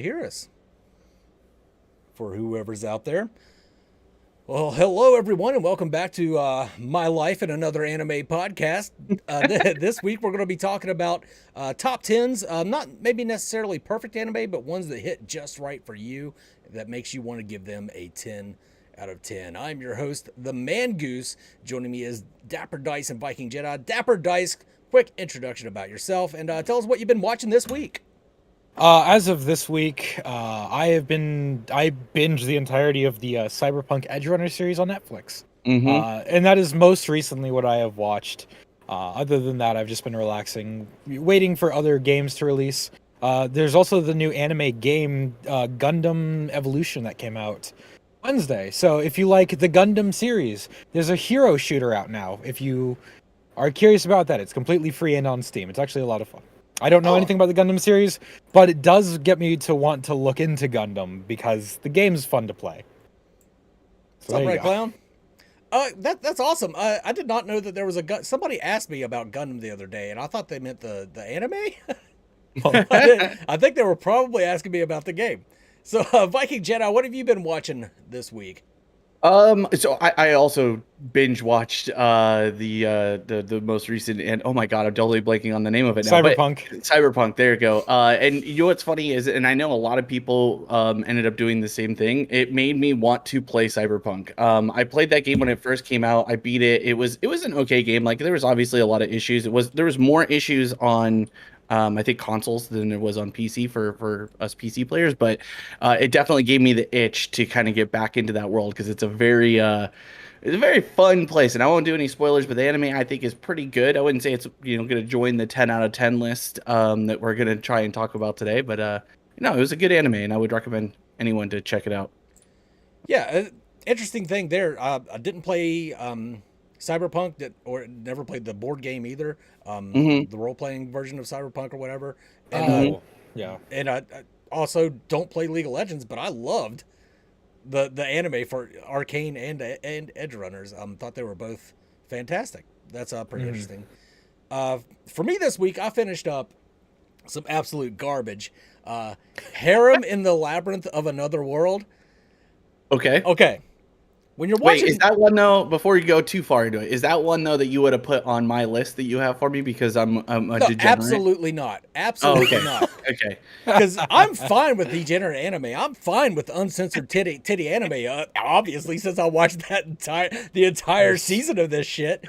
Hear us for whoever's out there. Well, hello everyone, and welcome back to My Life in Another Anime podcast. This week we're going to be talking about top tens, not maybe necessarily perfect anime, but ones that hit just right for you, that makes you want to give them a 10 out of 10. I'm your host, the Man Goose. Joining me is DapperDice and Viking Jedi. DapperDice, quick introduction about yourself, and tell us what you've been watching this week. As of this week, I binged the entirety of the Cyberpunk Edge Runner series on Netflix. And that is most recently what I have watched. Other than that, I've just been relaxing, waiting for other games to release. There's also the new anime game, Gundam Evolution, that came out Wednesday. So if you like the Gundam series, there's a hero shooter out now. If you are curious about that, it's completely free and on Steam. It's actually a lot of fun. I don't know anything about the Gundam series, but it does get me to want to look into Gundam because the game's fun to play. So what's up, Red Clown? That's awesome. I did not know that there was a somebody asked me about Gundam the other day, and I thought they meant the anime. I think they were probably asking me about the game. So, Viking Jedi, what have you been watching this week? So I also binge watched the most recent, and oh my god, I'm totally blanking on the name of it now. Cyberpunk, there you go. And you know what's funny is, and I know a lot of people ended up doing the same thing. It made me want to play Cyberpunk. I played that game when it first came out. I beat it. It was an okay game. Like, there was obviously a lot of issues. There was more issues on I think consoles than there was on PC for us PC players, but it definitely gave me the itch to kind of get back into that world because it's a very fun place. And I won't do any spoilers, but the anime I think is pretty good. I wouldn't say it's going to join the 10 out of 10 list that we're going to try and talk about today, but no, it was a good anime, and I would recommend anyone to check it out. Yeah, interesting thing there. I didn't play Cyberpunk, or never played the board game either. The role-playing version of Cyberpunk or whatever. And, yeah. And I also don't play League of Legends, but I loved the anime for Arcane and Edge Runners. Thought they were both fantastic. That's pretty interesting. For me this week, I finished up some absolute garbage. Harem in the Labyrinth of Another World. Okay. When you're watching, wait, is that one though? Before you go too far into it, is that one though that you would have put on my list that you have for me because I'm a degenerate? Absolutely not. Absolutely not. Okay. Because I'm fine with degenerate anime. I'm fine with uncensored titty anime. Obviously, since I watched the entire season of this shit,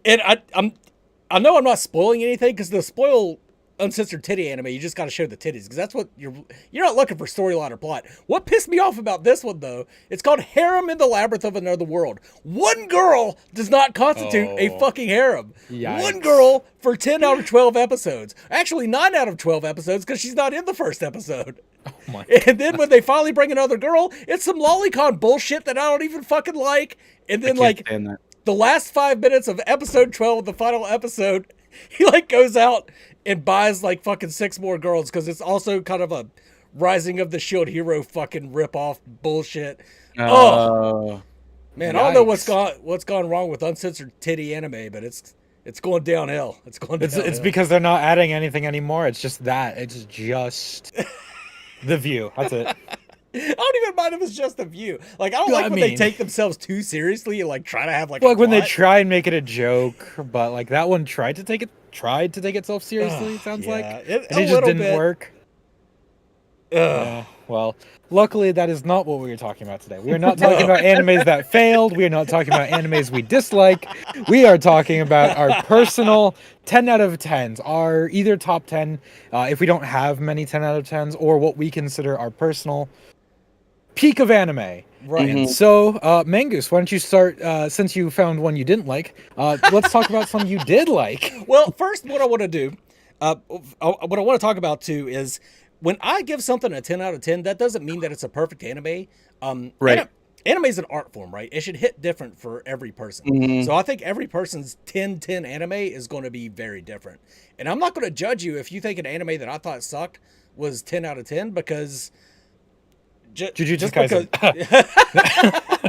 and I know I'm not spoiling anything because to spoil uncensored titty anime, you just got to show the titties because that's what you're not looking for storyline or plot. What pissed me off about this one though, it's called Harem in the Labyrinth of Another World. One girl does not constitute a fucking harem. Yikes. One girl for 10 out of 12 episodes. Actually 9 out of 12 episodes because she's not in the first episode. Oh my and then when they finally bring another girl, it's some lolicon bullshit that I don't even fucking like. And then the last 5 minutes of episode 12 of the final episode, he goes out and buys fucking 6 more girls because it's also kind of a Rising of the Shield Hero fucking rip-off bullshit. Oh man, yikes. I don't know what's gone wrong with uncensored titty anime, but it's going downhill. It's because they're not adding anything anymore. It's just the view. That's it. I don't even mind if it's just a view. I don't like when they take themselves too seriously and try to have when they try and make it a joke, but that one tried to take itself seriously. It sounds like it just didn't work. Yeah, well, luckily that is not what we were talking about today. We are not talking about animes that failed. We are not talking about animes we dislike. We are talking about our personal 10 out of 10s, our either top 10 if we don't have many 10 out of 10s, or what we consider our personal peak of anime. Right. And so, Mangus, why don't you start, since you found one you didn't like, let's talk about some you did like. Well, first, what I want to do, what I want to talk about, too, is when I give something a 10 out of 10, that doesn't mean that it's a perfect anime. Right. Anime is an art form, right? It should hit different for every person. So I think every person's 10-10 anime is going to be very different. And I'm not going to judge you if you think an anime that I thought sucked was 10 out of 10 because... Jujutsu Kaisen.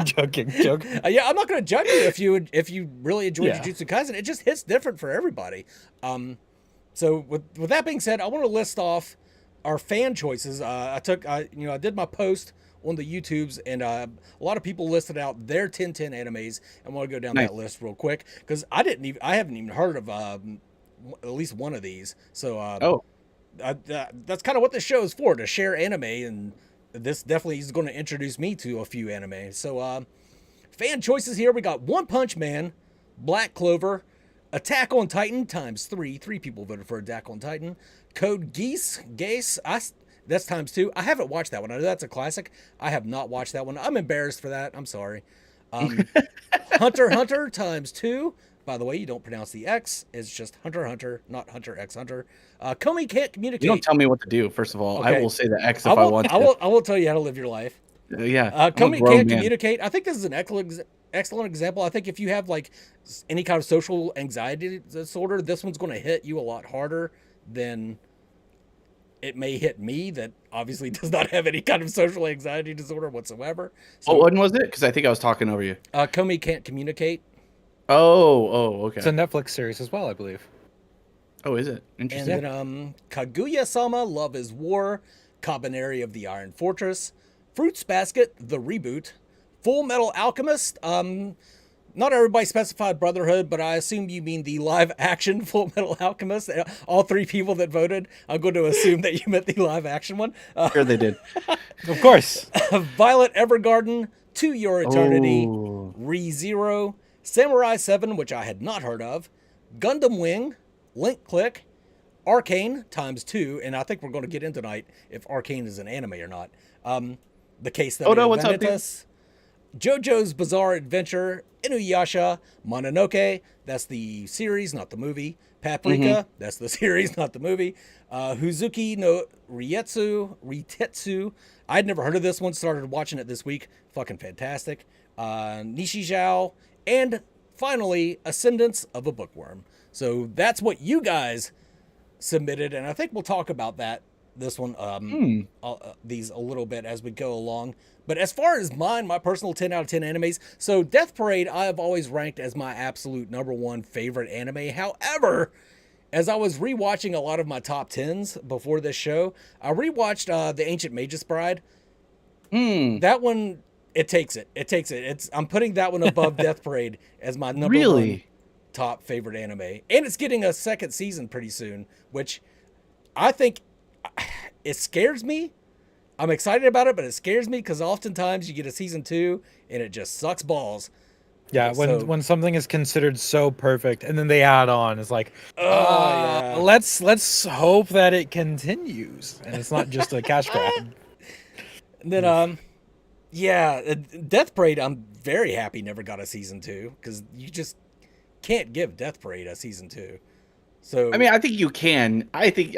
Joking. Yeah, I'm not going to judge you if you really enjoy Jujutsu Kaisen. It just hits different for everybody. So with that being said, I want to list off our fan choices. I did my post on the YouTubes, and a lot of people listed out their 10/10 animes. I want to go down that list real quick because I haven't even heard of at least one of these. So that's kind of what this show is for, to share anime, and this definitely is going to introduce me to a few anime. So fan choices here, we got One Punch Man, Black Clover, Attack on Titan ×3. 3 people voted for Attack on Titan. Code Geass, that's ×2. I haven't watched that one. I know that's a classic. I have not watched that one. I'm embarrassed for that. I'm sorry. Hunter x Hunter ×2. By the way, you don't pronounce the X. It's just Hunter x Hunter, not Hunter x Hunter. Komi Can't Communicate. You don't tell me what to do, first of all. Okay. I will say the X if I want to. I will tell you how to live your life. Yeah. Komi Can't Communicate. I think this is an excellent example. I think if you have like any kind of social anxiety disorder, this one's going to hit you a lot harder than it may hit me, that obviously does not have any kind of social anxiety disorder whatsoever. So, when was it? Because I think I was talking over you. Komi Can't Communicate. Oh, okay. It's a Netflix series as well, I believe. Oh, is it? Interesting. And then Kaguya-sama, Love is War, Kabaneri of the Iron Fortress, Fruits Basket, the reboot, Full Metal Alchemist. Not everybody specified Brotherhood, but I assume you mean the live action Full Metal Alchemist. All 3 people that voted, I'm going to assume that you meant the live action one. Sure they did. Of course. Violet Evergarden, To Your Eternity, ReZero, Samurai 7, which I had not heard of, Gundam Wing, Link Click, Arcane ×2, and I think we're going to get in tonight if Arcane is an anime or not. The Case Study of Vanitas, JoJo's Bizarre Adventure, Inuyasha, Mononoke, that's the series, not the movie. Paprika, that's the series, not the movie. Huzuki no Ritetsu. I'd never heard of this one, started watching it this week. Fucking fantastic. Nishijou, and finally, Ascendance of a Bookworm. So that's what you guys submitted, and I think we'll talk about this one, these a little bit as we go along. But as far as my personal 10 out of 10 animes, so Death Parade I have always ranked as my absolute #1 favorite anime. However, as I was rewatching a lot of my top 10s before this show, I rewatched The Ancient Magus Bride. That one, it takes it. I'm putting that one above Death Parade as my #1 top favorite anime. And it's getting a second season pretty soon, which I think it scares me. I'm excited about it, but it scares me because oftentimes you get a season 2 and it just sucks balls. Yeah, when something is considered so perfect and then they add on, it's like, let's hope that it continues and it's not just a cash grab. And then Death Parade, I'm very happy never got a season 2 because you just can't give Death Parade a season 2. So I mean, I think you can. I think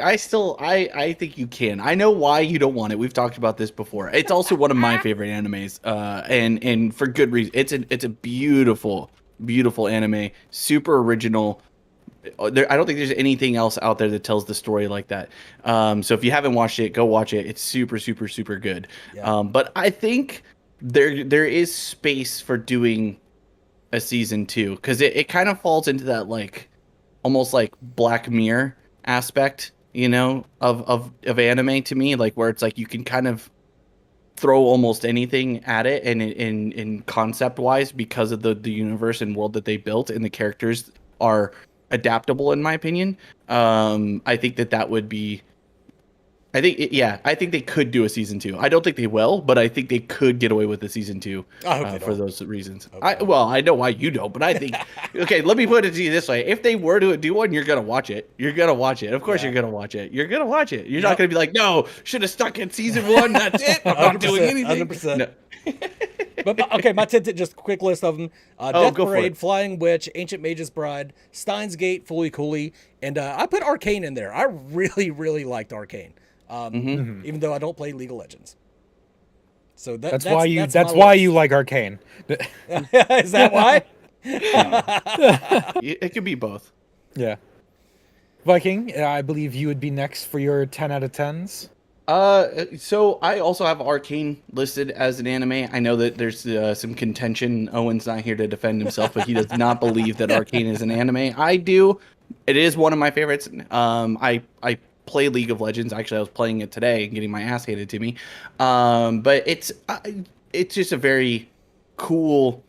you can. I know why you don't want it. We've talked about this before. It's also one of my favorite animes, and for good reason. It's a beautiful anime, super original. I don't think there's anything else out there that tells the story like that. So if you haven't watched it, go watch it. It's super good. Yeah. But I think there is space for doing a season 2 because it kind of falls into that like almost like Black Mirror aspect, of anime to me, like where it's like you can kind of throw almost anything at it and in concept wise because of the universe and world that they built, and the characters are adaptable in my opinion. I think that would be I think they could do a season 2. I don't think they will, but I think they could get away with a season 2 for those reasons. I know why you don't, but I think okay. Let me put it to you this way: if they were to do one, you're gonna watch it. You're gonna watch it. Of course, you're gonna watch it. You're gonna watch it. You're not gonna be like, no, should have stuck in season 1. That's it. I'm not doing anything. 100%. No. But okay, my 10, just a quick list of them: Death Parade, Flying Witch, Ancient Magus Bride, Steins Gate, Fully Cooley, and I put Arcane in there. I really liked Arcane. Even though I don't play League of Legends. So that's why you like Arcane. Is that why? It could be both. Yeah. Viking, I believe you would be next for your 10 out of 10s. So I also have Arcane listed as an anime. I know that there's some contention. Owen's not here to defend himself, but he does not believe that Arcane is an anime. I do. It is one of my favorites. I play League of Legends. Actually, I was playing it today and getting my ass handed to me. But it's just a very cool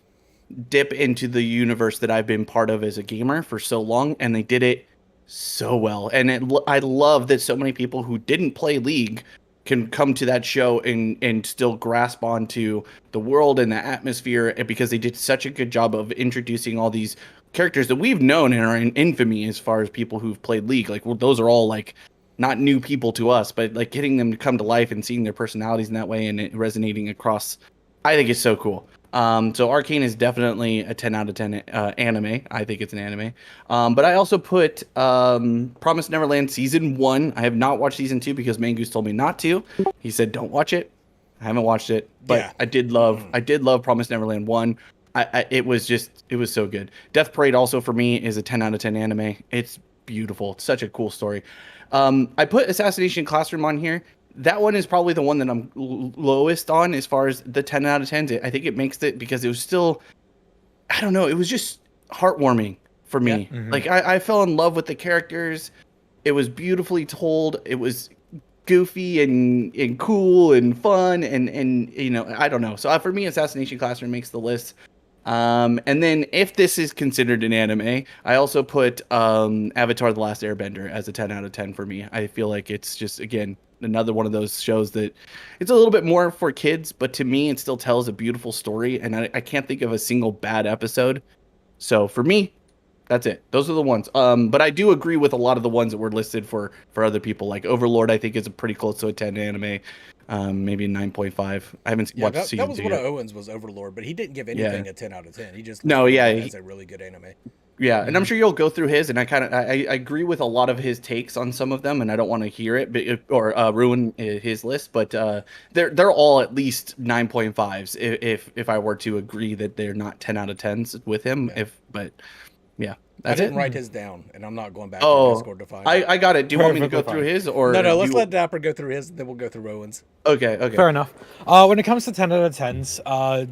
dip into the universe that I've been part of as a gamer for so long, and they did it so well. And I love that so many people who didn't play League can come to that show and still grasp onto the world and the atmosphere, because they did such a good job of introducing all these characters that we've known and are in infamy as far as people who've played League. Like, well, those are all like not new people to us, but like getting them to come to life and seeing their personalities in that way and it resonating across, I think it's so cool. So Arcane is definitely a 10 out of 10 anime. I think it's an anime. But I also put Promised Neverland Season 1. I have not watched Season 2 because Mangoose told me not to. He said, don't watch it. I haven't watched it. But yeah. I did love Promised Neverland 1. It was so good. Death Parade also for me is a 10 out of 10 anime. It's beautiful. It's such a cool story. I put Assassination Classroom on here. That one is probably the one that I'm lowest on as far as the 10 out of 10s. I think it makes it because it was still, I don't know, it was just heartwarming for me. Yeah. Mm-hmm. Like I fell in love with the characters. It was beautifully told. It was goofy and cool and fun and you know, I don't know. So for me, Assassination Classroom makes the list. And then if this is considered an anime, I also put Avatar: The Last Airbender as a 10 out of 10 for me. I feel like it's just, again, another one of those shows that it's a little bit more for kids, but to me it still tells a beautiful story, and I can't think of a single bad episode. So for me, that's it. Those are the ones. But I do agree with a lot of the ones that were listed for other people. Like Overlord, I think is a pretty close to a 10 anime. Maybe 9.5. I haven't watched season 2 that was one yet. of Owen's was Overlord, but he didn't give anything a 10 out of 10. He just it's a really good anime. Yeah, and I'm sure you'll go through his, and I agree with a lot of his takes on some of them, and I don't want to hear it or ruin his list, but they're all at least 9.5s if I were to agree that they're not 10 out of 10s with him. Yeah. I didn't write his down, and I'm not going back to Discord to find it. I got it. Do you want me to go through his? Or No, let's let Dapper go through his, then we'll go through Owen's. Okay. Fair enough. When it comes to 10 out of 10s,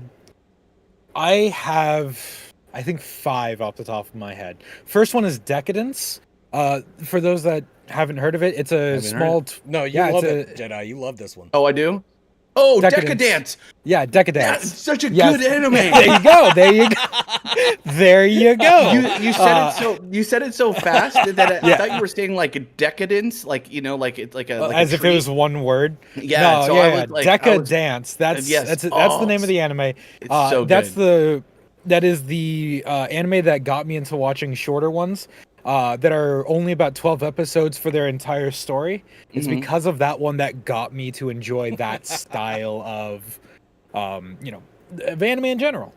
I have, I think, 5 off the top of my head. First one is Decadence. For those that haven't heard of it, it's a small... No, you love it, Jedi. You love this one. Oh, I do? Oh, Decadence. Yeah, Decadence. That's such a good anime. There you go. There you go. You said it so fast that I thought you were saying like a decadence, like, you know, like it's like a as if it was one word. Yeah. No, so yeah. Decadence. That's the name of the anime. It's so good. That is the anime that got me into watching shorter ones. That are only about 12 episodes for their entire story. It's because of that one that got me to enjoy that style of, of anime in general.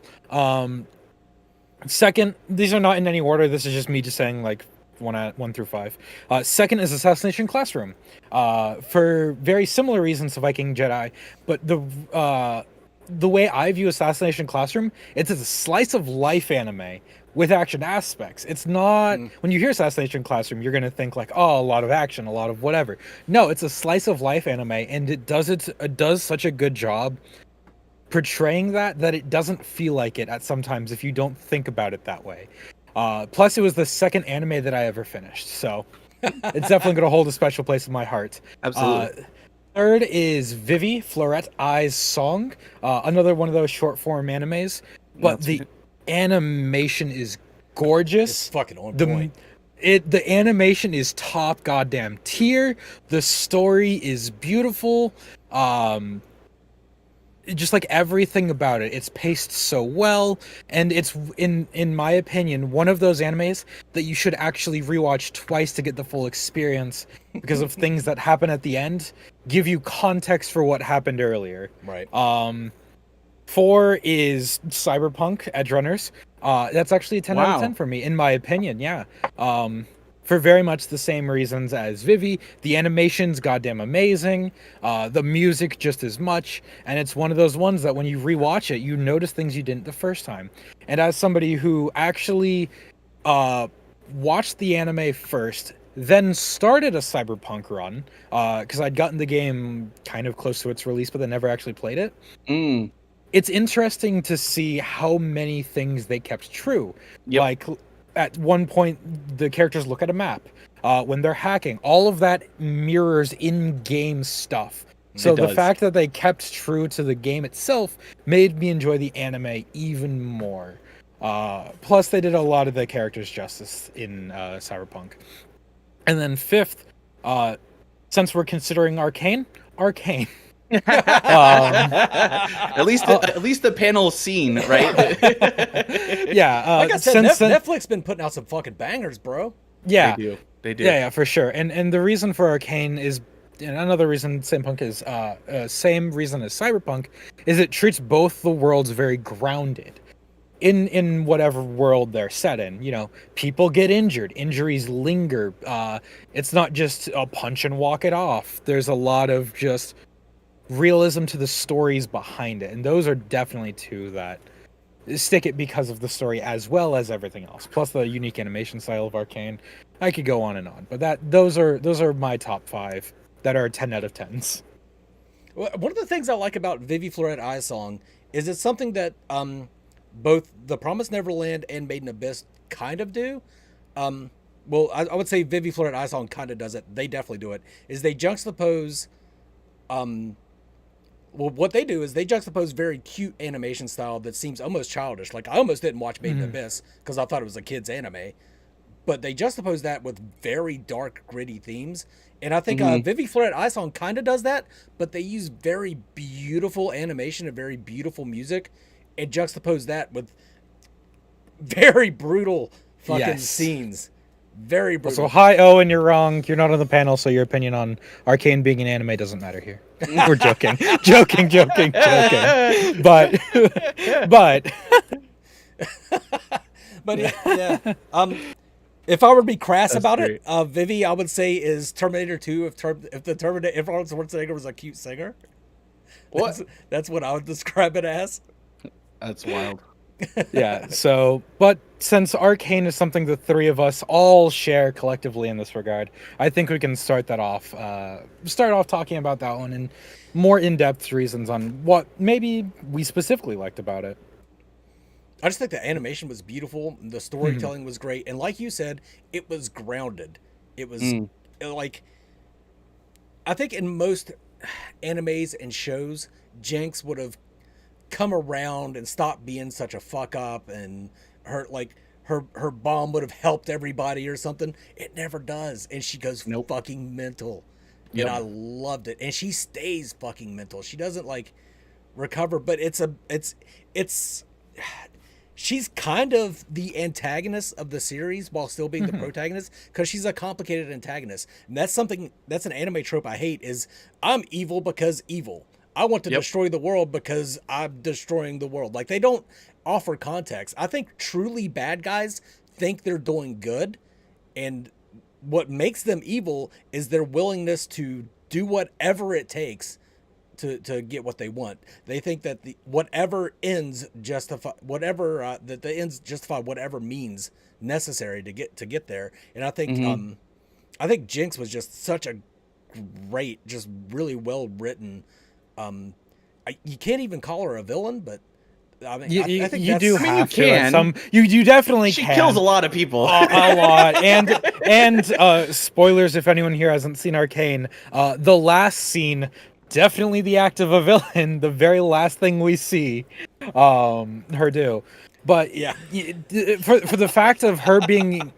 Second, these are not in any order. This is just me just saying like 1 through 5. Second is Assassination Classroom, for very similar reasons to Viking Jedi, but the way I view Assassination Classroom, it's a slice of life anime with action aspects. It's not, when you hear Assassination Classroom, you're going to think like, oh, a lot of action, a lot of whatever. No, it's a slice of life anime, and it does such a good job portraying that it doesn't feel like it at sometimes if you don't think about it that way. Plus, it was the second anime that I ever finished, so it's definitely going to hold a special place in my heart. Absolutely. Third is Vivi, Florette Eye's Song, another one of those short form animes, but the animation is gorgeous. It's fucking on point. The animation is top goddamn tier. The story is beautiful. Just like everything about it, it's paced so well, and it's in my opinion one of those animes that you should actually rewatch twice to get the full experience, because of things that happen at the end give you context for what happened earlier. Right. 4 is Cyberpunk Edgerunners. That's actually a 10 out of 10 for me, in my opinion. Yeah. For very much the same reasons as Vivi. The animation's goddamn amazing. The music just as much. And it's one of those ones that when you rewatch it, you notice things you didn't the first time. And as somebody who actually watched the anime first, then started a Cyberpunk run, because I'd gotten the game kind of close to its release, but then never actually played it. It's interesting to see how many things they kept true. Yep. Like, at one point, the characters look at a map. when they're hacking, all of that mirrors in-game stuff. So the fact that they kept true to the game itself made me enjoy the anime even more. Plus, they did a lot of the characters justice in Cyberpunk. And then fifth, since we're considering Arcane. At least the panel scene, right? Yeah. Like I said, Netflix been putting out some fucking bangers, bro. Yeah. They do. Yeah, for sure. And the reason for Arcane is, and another reason same reason as Cyberpunk, is it treats both the worlds very grounded. In whatever world they're set in, people get injured, injuries linger. It's not just a punch and walk it off. There's a lot of just realism to the stories behind it, and those are definitely two that stick it because of the story as well as everything else. Plus the unique animation style of Arcane. I could go on and on, but those are my top 5 that are 10 out of 10s. One of the things I like about Vivi Floret Eyesong is it's something that both The Promised Neverland and Made in Abyss kind of do. Well, I would say Vivi Floret Eyesong kind of does it. They definitely do it. Is they juxtapose. Well, what they do is they juxtapose very cute animation style that seems almost childish. Like, I almost didn't watch Made in Abyss because I thought it was a kid's anime. But they juxtapose that with very dark, gritty themes. And I think Vivi Floret Eyesong kind of does that, but they use very beautiful animation and very beautiful music and juxtapose that with very brutal fucking scenes. Very brutal. So, hi, Owen, you're wrong. You're not on the panel, so your opinion on Arcane being an anime doesn't matter here. We're joking. joking. But yeah. If I were to be crass about it, Vivi, I would say is Terminator 2 if Arnold Schwarzenegger was a cute singer. What? That's what I would describe it as. That's wild. Yeah, but since Arcane is something the three of us all share collectively in this regard, I think we can start off talking about that one and more in-depth reasons on what maybe we specifically liked about it. I just think the animation was beautiful, the storytelling was great, and like you said, it was grounded. It was like, I think in most animes and shows, Jinx would have come around and stopped being such a fuck up, and her bomb would have helped everybody or something. It never does, and she goes fucking mental. And I loved it, and she stays fucking mental. She doesn't like recover, but she's kind of the antagonist of the series while still being the protagonist, because she's a complicated antagonist. And that's an anime trope I hate, is I'm evil because evil. I want to destroy the world because I'm destroying the world. Like, they don't offer context. I think truly bad guys think they're doing good, and what makes them evil is their willingness to do whatever it takes to get what they want. They think that the ends justify whatever means necessary to get there. And I think Jinx was just such a great, just really well written. You can't even call her a villain, but I mean, I think you do have to. You definitely she can. She kills a lot of people. a lot. And spoilers if anyone here hasn't seen Arcane, the last scene, definitely the act of a villain, the very last thing we see her do. But yeah, for the fact of her being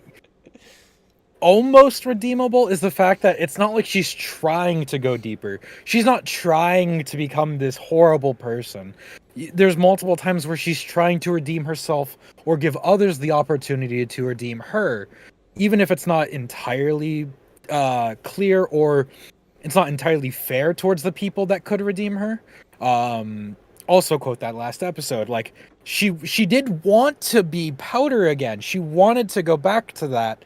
almost redeemable is the fact that it's not like she's trying to go deeper. She's not trying to become this horrible person. There's multiple times where she's trying to redeem herself or give others the opportunity to redeem her, even if it's not entirely clear or it's not entirely fair towards the people that could redeem her. Also quote that last episode, like she did want to be Powder again. She wanted to go back to that,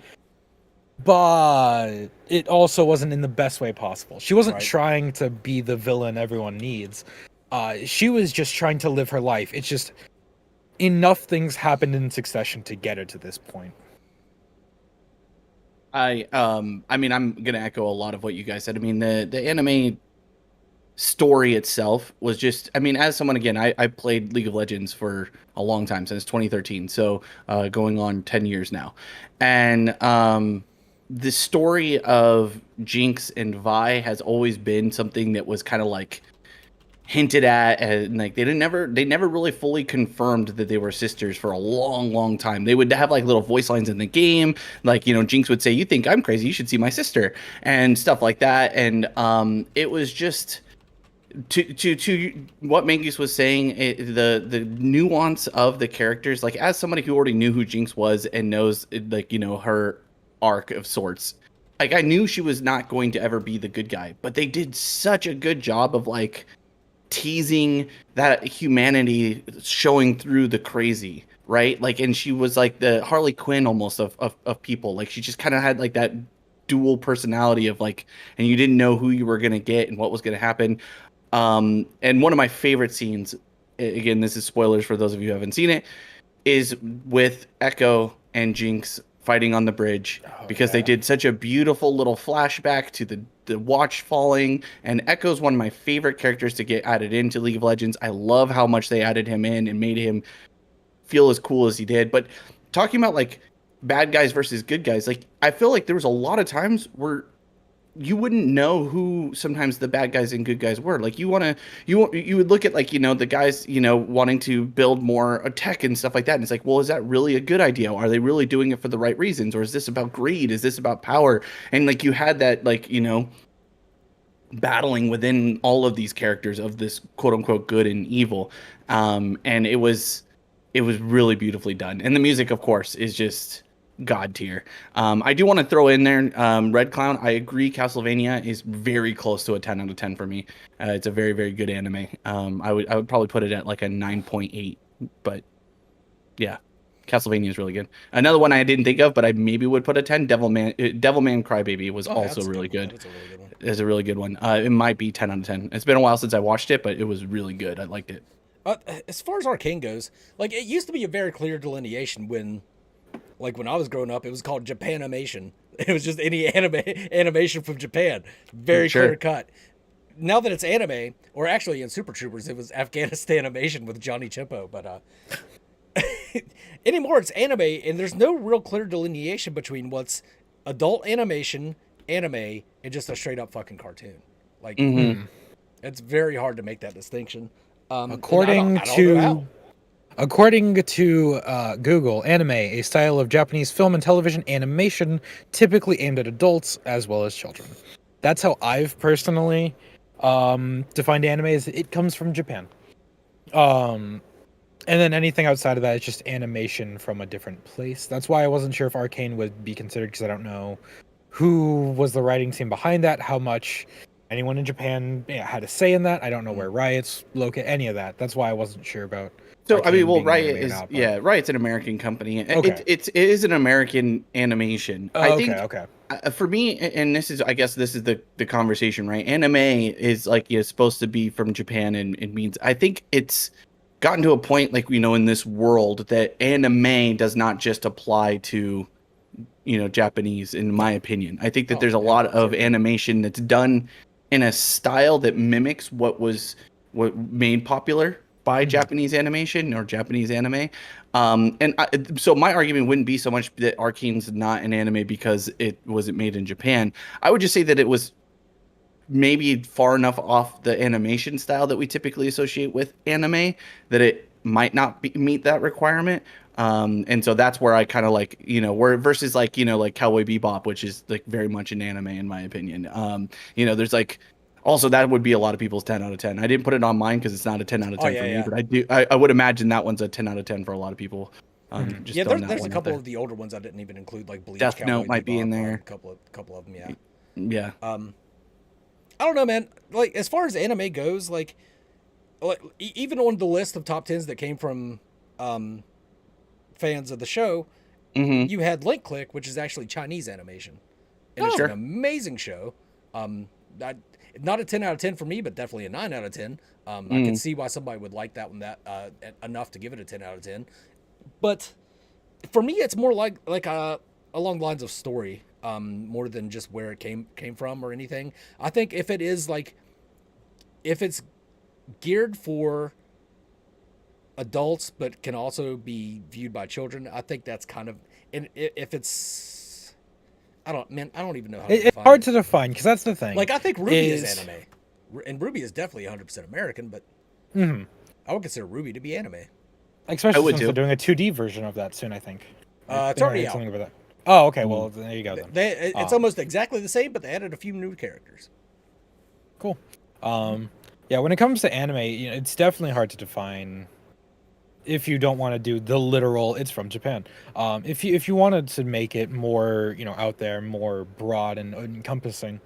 but it also wasn't in the best way possible. She wasn't trying to be the villain everyone needs. She was just trying to live her life. It's just enough things happened in succession to get her to this point. I mean, I'm gonna echo a lot of what you guys said. I mean, the anime story itself was just, I mean, as someone, again, I played League of Legends for a long time, since 2013, so going on 10 years now. And the story of Jinx and Vi has always been something that was kind of like hinted at, and like they never really fully confirmed that they were sisters for a long time. They would have like little voice lines in the game, like, you know, Jinx would say, "You think I'm crazy? You should see my sister," and stuff like that. And it was just to what Mangus was saying, the nuance of the characters. Like, as somebody who already knew who Jinx was and knows, like, you know, her arc of sorts, like, I knew she was not going to ever be the good guy, but they did such a good job of like teasing that humanity showing through the crazy, right? Like, and she was like the Harley Quinn almost of people. Like, she just kind of had like that dual personality of like, and you didn't know who you were going to get and what was going to happen. And one of my favorite scenes, again, this is spoilers for those of you who haven't seen it, is with Echo and Jinx fighting on the bridge, because they did such a beautiful little flashback to the watch falling. And Echo's one of my favorite characters to get added into League of Legends. I love how much they added him in and made him feel as cool as he did. But talking about like bad guys versus good guys, like, I feel like there was a lot of times where you wouldn't know who sometimes the bad guys and good guys were. Like, you would look at, like, you know, the guys, you know, wanting to build more tech and stuff like that, and it's like, well, is that really a good idea? Are they really doing it for the right reasons, or is this about greed? Is this about power? And like, you had that, like, you know, battling within all of these characters of this quote unquote good and evil. And it was really beautifully done, and the music, of course, is just god tier. I do want to throw in there, Red Clown. I agree, Castlevania is very close to a 10 out of 10 for me. It's a very, very good anime. I would probably put it at like a 9.8, but yeah, Castlevania is really good. Another one I didn't think of, but I maybe would put a 10, Devilman Crybaby was also really good. That's a really good one. It's a really good one. It might be 10 out of 10. It's been a while since I watched it, but it was really good. I liked it. As far as Arcane goes, like, it used to be a very clear delineation when I was growing up, it was called Japanimation. It was just any animation from Japan, very clear cut. Now that it's anime, or actually in Super Troopers, it was Afghanistanimation with Johnny Chimpo. But anymore, it's anime, and there's no real clear delineation between what's adult animation, anime, and just a straight up fucking cartoon. Like, it's very hard to make that distinction. According to Google, anime, a style of Japanese film and television animation typically aimed at adults as well as children. That's how I've personally defined anime, is it comes from Japan. And then anything outside of that is just animation from a different place. That's why I wasn't sure if Arcane would be considered, because I don't know who was the writing team behind that, how much anyone in Japan had a say in that. I don't know where Riot's located, any of that. That's why I wasn't sure about. So Arcane, I mean, well, Riot is Riot's an American company. Okay. It is an American animation. I think. Okay. For me, and this is, I guess, this is the conversation, right? Anime is like, you're supposed to be from Japan, and it means, I think it's gotten to a point, like, you know, in this world, that anime does not just apply to, you know, Japanese, in my opinion. I think that there's a lot of animation that's done in a style that mimics what made popular by Japanese animation or Japanese anime. So my argument wouldn't be so much that Arcane's not an anime because it wasn't made in Japan. I would just say that it was maybe far enough off the animation style that we typically associate with anime that it might not meet that requirement. And so that's where I kind of like, you know, where versus like, you know, like Cowboy Bebop, which is like very much an anime in my opinion. You know, there's like, also that would be a lot of people's 10 out of 10. I didn't put it on mine because it's not a 10 out of 10 for me, but I would imagine that one's a 10 out of 10 for a lot of people. There's a couple of the older ones I didn't even include, like Bleach, Death Note might be in there. A couple of them, yeah. Yeah. I don't know, man. Like, as far as anime goes, like even on the list of top 10s that came from fans of the show, you had Link Click, which is actually Chinese animation. And it's an amazing show. Not a 10 out of 10 for me, but definitely a 9 out of 10. I can see why somebody would like that one enough to give it a 10 out of 10. But for me, it's more like along the lines of story, more than just where it came from or anything. I think if it's geared for adults but can also be viewed by children, I think that's kind of, and if it's, I don't even know how It's hard to define because that's the thing. Like, I think Ruby is anime, and Ruby is definitely 100% American, but I would consider Ruby to be anime. Especially since they're doing a 2D version of that soon, I think. It's already out. About that. Oh, okay. Well, there you go then. It's almost exactly the same, but they added a few new characters. Cool. Yeah, when it comes to anime, it's definitely hard to define. If you don't want to do the literal, it's from Japan. If you wanted to make it more, out there, more broad and encompassing,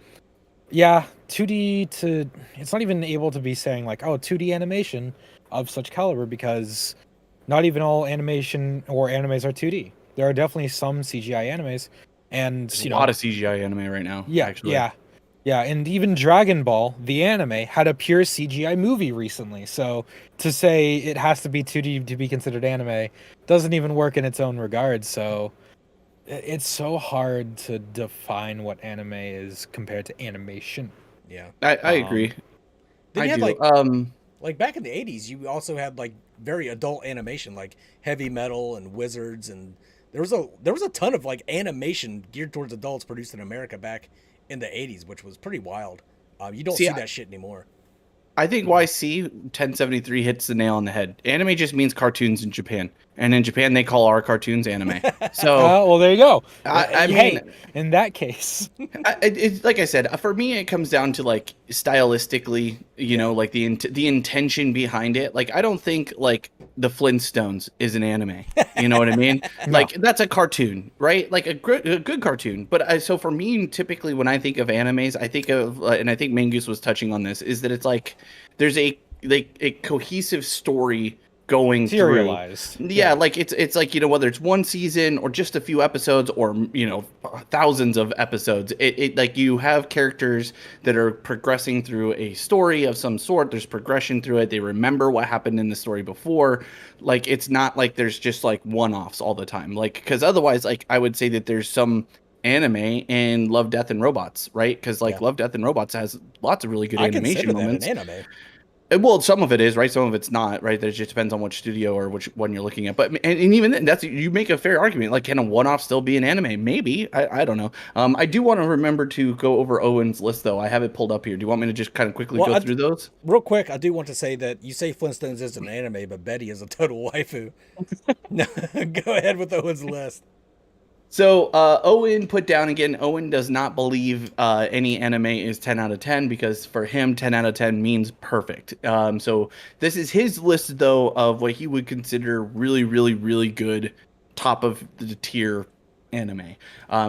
yeah, 2D it's not even able to be saying like, oh, 2D animation of such caliber, because not even all animation or animes are 2D. There are definitely some CGI animes, and there's a lot of CGI anime right now. Yeah, actually. Yeah, and even Dragon Ball, the anime, had a pure CGI movie recently. So to say it has to be 2D to be considered anime doesn't even work in its own regard. So it's so hard to define what anime is compared to animation. Yeah, I agree. Then you had like back in the 80s, you also had like very adult animation, like Heavy Metal and Wizards, and there was a ton of like animation geared towards adults produced in America back in the 80s, which was pretty wild. You don't see that shit anymore. I think YC 1073 hits the nail on the head. Anime just means cartoons in Japan, and in Japan they call our cartoons anime. So, well, there you go. I mean, in that case, it's like I said, for me, it comes down to like stylistically, like the intention behind it. Like, I don't think like the Flintstones is an anime. You know what I mean? No. Like, that's a cartoon, right? Like a good cartoon. But so for me, typically when I think of animes, I think of, and I think Mangus was touching on this, is that it's like there's a cohesive story going serialized through. Yeah, like it's like, whether it's one season or just a few episodes or thousands of episodes, it like you have characters that are progressing through a story of some sort. There's progression through it. They remember what happened in the story before. Like, it's not like there's just like one-offs all the time, like, because otherwise, like, I would say that there's some anime in Love, Death and Robots, right? Because like Love, Death and Robots has lots of really good animation moments. That an anime. Well, some of it is, right? Some of it's not, right? That just depends on which studio or which one you're looking at. But and even then, you make a fair argument. Like, can a one-off still be an anime? Maybe. I don't know. I do want to remember to go over Owen's list, though. I have it pulled up here. Do you want me to just kind of quickly go through those? Real quick, I do want to say that you say Flintstones is an anime, but Betty is a total waifu. Go ahead with Owen's list. So Owwen put down again, Owwen does not believe any anime is 10 out of 10 because for him 10 out of 10 means perfect. So this is his list, though, of what he would consider really, really, really good top of the tier anime.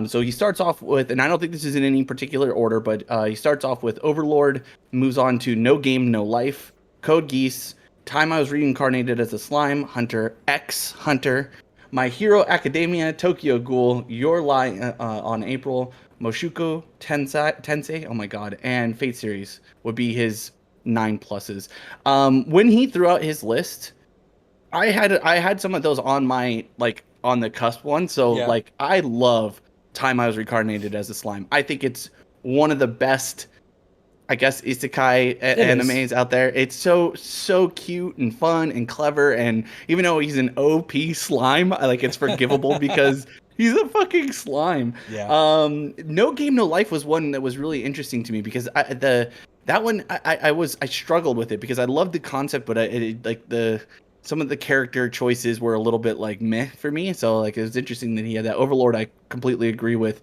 So he starts off with, and I don't think this is in any particular order, but he starts off with Overlord, moves on to No Game, No Life, Code Geass, Time I Was Reincarnated as a Slime, Hunter X Hunter, My Hero Academia, Tokyo Ghoul, Your Lie on April, Mushoku Tensei, oh my god, and Fate Series would be his 9 pluses. When he threw out his list, I had some of those on my, like, on the cusp one. So like, I love Time I Was Reincarnated as a Slime. I think it's one of the best, I guess, isekai animes out there. It's so cute and fun and clever, and even though he's an OP slime, like, it's forgivable because he's a fucking slime. Yeah. No Game No Life was one that was really interesting to me because I struggled with it because I loved the concept, but some of the character choices were a little bit like meh for me. So like, it was interesting that he had that. Overlord, I completely agree with.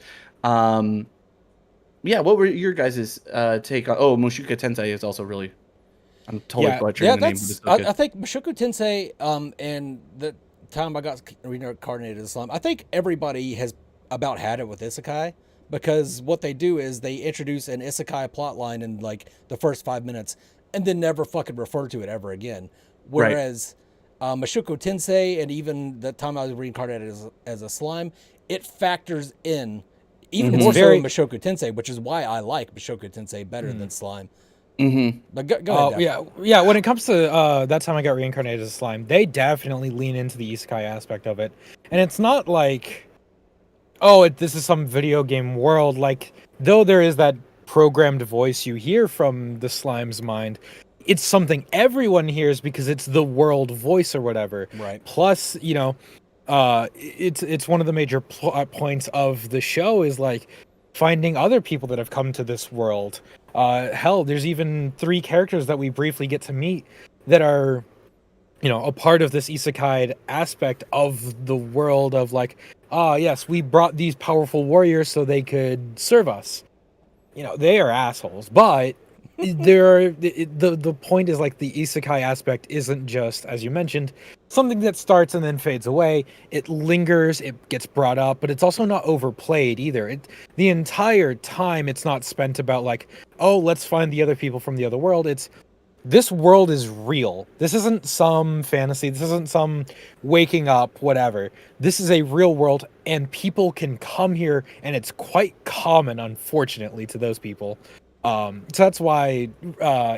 Yeah, what were your guys' take on? Oh, Mushoku Tensei is also really. I'm totally butchering the name. Okay. I think Mushoku Tensei, and the time I got reincarnated as slime, I think everybody has about had it with isekai, because what they do is they introduce an isekai plotline in like the first 5 minutes, and then never fucking refer to it ever again. Whereas Mushoku Tensei and even the time I was reincarnated as a slime, it factors in. Even more so in Mushoku Tensei, which is why I like Mushoku Tensei better than Slime. But go ahead. Yeah. When it comes to that time I got reincarnated as a slime, they definitely lean into the isekai aspect of it, and it's not like, this is some video game world. Like, though there is that programmed voice you hear from the slime's mind, it's something everyone hears because it's the world voice or whatever. Right. Plus, it's one of the major plot points of the show is like finding other people that have come to this world. Hell, there's even 3 characters that we briefly get to meet that are, a part of this isekai aspect of the world of like, yes, we brought these powerful warriors so they could serve us. They are assholes, but the point is like the isekai aspect isn't just, as you mentioned, something that starts and then fades away. It lingers, it gets brought up, but it's also not overplayed either. The entire time it's not spent about like, oh, let's find the other people from the other world. It's this world is real. This isn't some fantasy. This isn't some waking up, whatever. This is a real world, and people can come here, and it's quite common, unfortunately, to those people. So that's why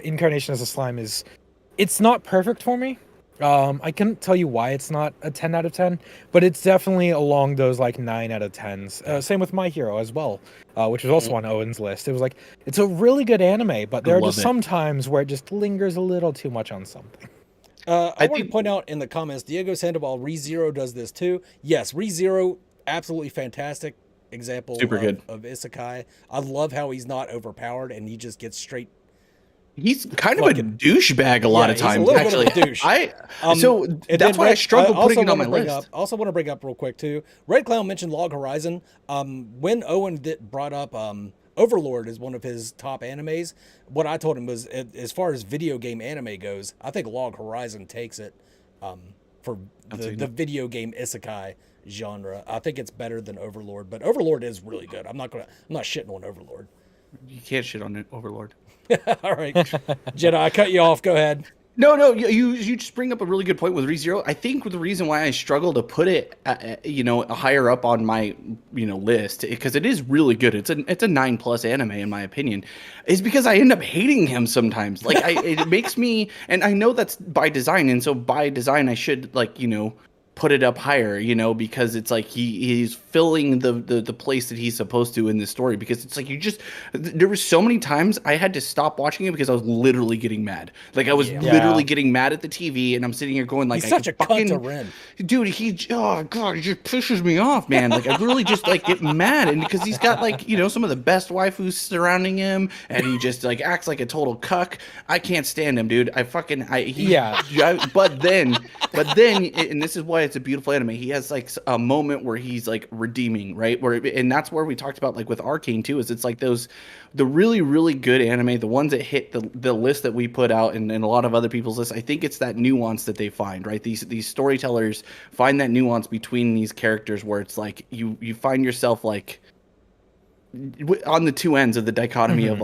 Incarnation as a Slime it's not perfect for me. I couldn't tell you why it's not a 10 out of 10, but it's definitely along those like 9 out of 10s. Same with My Hero as well, which was also on Owen's list. It was like, it's a really good anime, but there are just some times where it just lingers a little too much on something. I want to point out in the comments, Diego Sandoval, ReZero does this too. Yes, ReZero, absolutely fantastic example of isekai. I love how he's not overpowered and he just gets straight. He's kind of a douchebag a lot of times. Actually, douche. So that's why I struggle putting it on my list. Also want to bring up real quick too. Red Clown mentioned Log Horizon. When Owen brought up Overlord as one of his top animes, what I told him was, as far as video game anime goes, I think Log Horizon takes it for the video game isekai genre. I think it's better than Overlord, but Overlord is really good. I'm not shitting on Overlord. You can't shit on it, Overlord. All right, Jedi, I cut you off. Go ahead. No, you just bring up a really good point with ReZero. I think the reason why I struggle to put it, higher up on my, list, because it is really good. It's a 9+ anime in my opinion, is because I end up hating him sometimes. Like it makes me, and I know that's by design, and so by design I should put it up higher, because it's like he's filling the place that he's supposed to in this story, because it's like there were so many times I had to stop watching it because I was literally getting mad. Like I was literally getting mad at the TV, and I'm sitting here going like, he's such a cunt to Ren. Dude, oh god, he just pisses me off, man. Like I really just get mad, and because he's got some of the best waifus surrounding him, and he just acts like a total cuck. I can't stand him, dude. But then, and this is why it's a beautiful anime. He has a moment where he's redeeming, right? And that's where we talked about with Arcane too. Is it's the really, really good anime, the ones that hit the list that we put out and a lot of other people's lists. I think it's that nuance that they find, right? These storytellers find that nuance between these characters where it's you find yourself on the two ends of the dichotomy of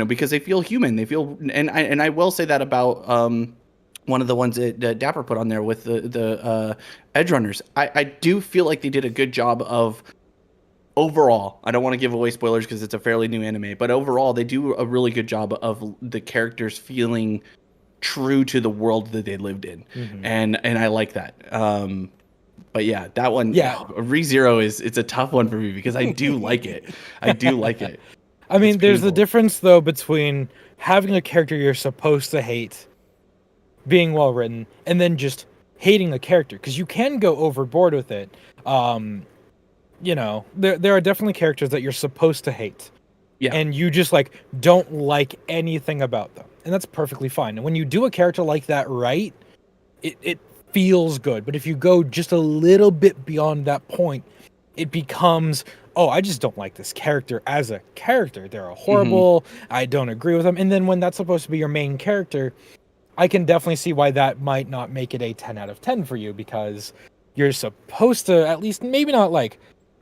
because they feel human. They feel, and I will say that about one of the ones that Dapper put on there with the Edge Runners. I do feel like they did a good job of, overall, I don't want to give away spoilers because it's a fairly new anime, but overall they do a really good job of the characters feeling true to the world that they lived in. And I like that. But yeah, that one, ReZero it's a tough one for me because I do like it. I mean, there's the difference though between having a character you're supposed to hate being well written and then just hating a character, because you can go overboard with it. There are definitely characters that you're supposed to hate, and you just don't like anything about them, and that's perfectly fine. And when you do a character like that right, it feels good. But if you go just a little bit beyond that point, it becomes, oh, I just don't like this character as a character. They're horrible. I don't agree with them. And then when that's supposed to be your main character, I can definitely see why that might not make it a 10 out of 10 for you, because you're supposed to at least maybe not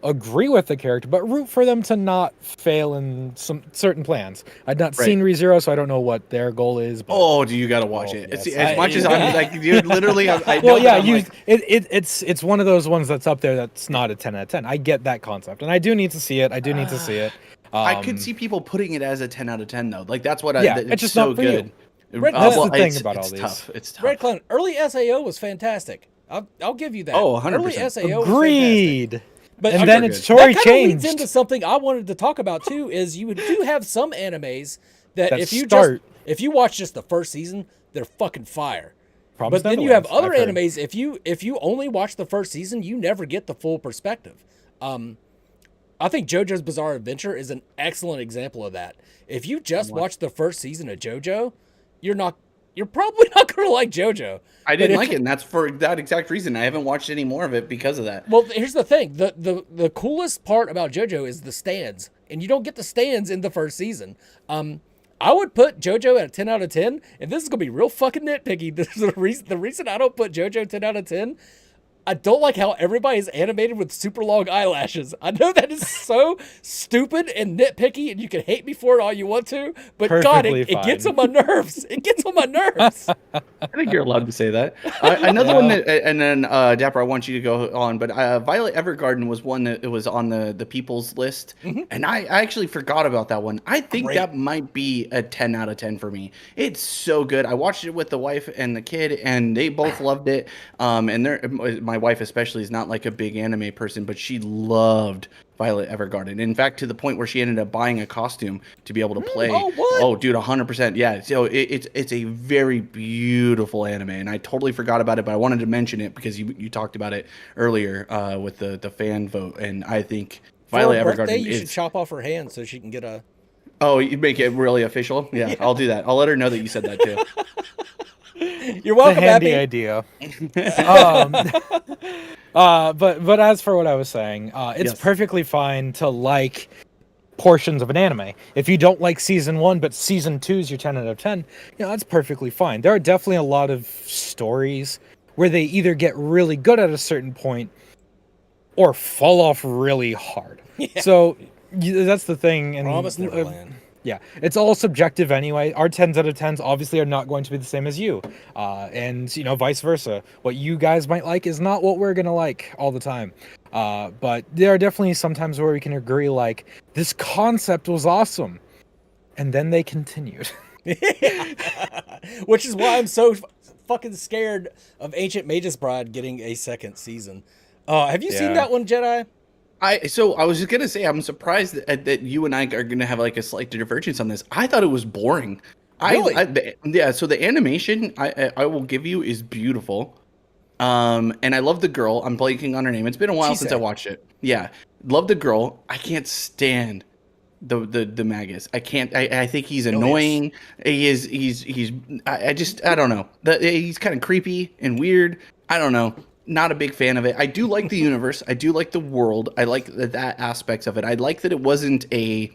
agree with the character, but root for them to not fail in some certain plans. I've not seen ReZero, so I don't know what their goal is. But, you got to watch it. Yes. As much as I'm dude, literally, I know. Well, it's one of those ones that's up there that's not a 10 out of 10. I get that concept, and I do need to see it. I could see people putting it as a 10 out of 10 though. That's what it's just so not good. You. That's the thing about all these. It's tough. Red Clown, early SAO was fantastic. I'll give you that. 100%. Early SAO Agreed. Was fantastic. But and then its story changed. That kind of leads into something I wanted to talk about too. Is you do have some animes that if you watch just the first season, they're fucking fire. But then you have other animes. If you only watch the first season, you never get the full perspective. I think JoJo's Bizarre Adventure is an excellent example of that. If you just watch the first season of JoJo, you're probably not going to like JoJo. I didn't like it, and that's for that exact reason. I haven't watched any more of it because of that. Well, here's the thing. The coolest part about JoJo is the stands, and you don't get the stands in the first season. I would put JoJo at a 10 out of 10, and this is going to be real fucking nitpicky. The reason I don't put JoJo 10 out of 10, I don't like how everybody is animated with super long eyelashes. I know that is so stupid and nitpicky, and you can hate me for it all you want to, but God, it gets on my nerves. It gets on my nerves. I think you're allowed to say that. Another one that, and then Dapper, I want you to go on, but Violet Evergarden was one that it was on the people's list, and I actually forgot about that one. I think that might be a 10 out of 10 for me. It's so good. I watched it with the wife and the kid, and they both loved it. And my wife especially is not like a big anime person, but she loved Violet Evergarden. In fact, to the point where she ended up buying a costume to be able to play. Oh, dude, 100%. Yeah. So it's a very beautiful anime, and I totally forgot about it, but I wanted to mention it because you talked about it earlier with the fan vote, and I think Violet Evergarden you should chop off her hand so she can get a. Oh, you make it really official? Yeah, I'll do that. I'll let her know that you said that too. You're welcome, it's a handy idea. But as for what I was saying, it's perfectly fine to like portions of an anime. If you don't like season 1, but season 2 is your 10 out of 10, that's perfectly fine. There are definitely a lot of stories where they either get really good at a certain point or fall off really hard. Yeah. So that's the thing. And Promise Neverland. Yeah, it's all subjective anyway. Our 10s out of 10s obviously are not going to be the same as you. And, vice versa. What you guys might like is not what we're going to like all the time. But there are definitely some times where we can agree, like, this concept was awesome. And then they continued. Which is why I'm so fucking scared of Ancient Magus Bride getting a second season. Have you seen that one, Jedi? So I was just gonna say I'm surprised that you and I are gonna have like a slight divergence on this. I thought it was boring. Really? So the animation I will give you is beautiful. And I love the girl. I'm blanking on her name. It's been a while since I watched it. Yeah, love the girl. I can't stand the Magus. I can't. I think he's annoying. He's. I don't know. He's kind of creepy and weird. I don't know. Not a big fan of it. I do like the universe. I do like the world. I like that aspects of it. I like that it wasn't a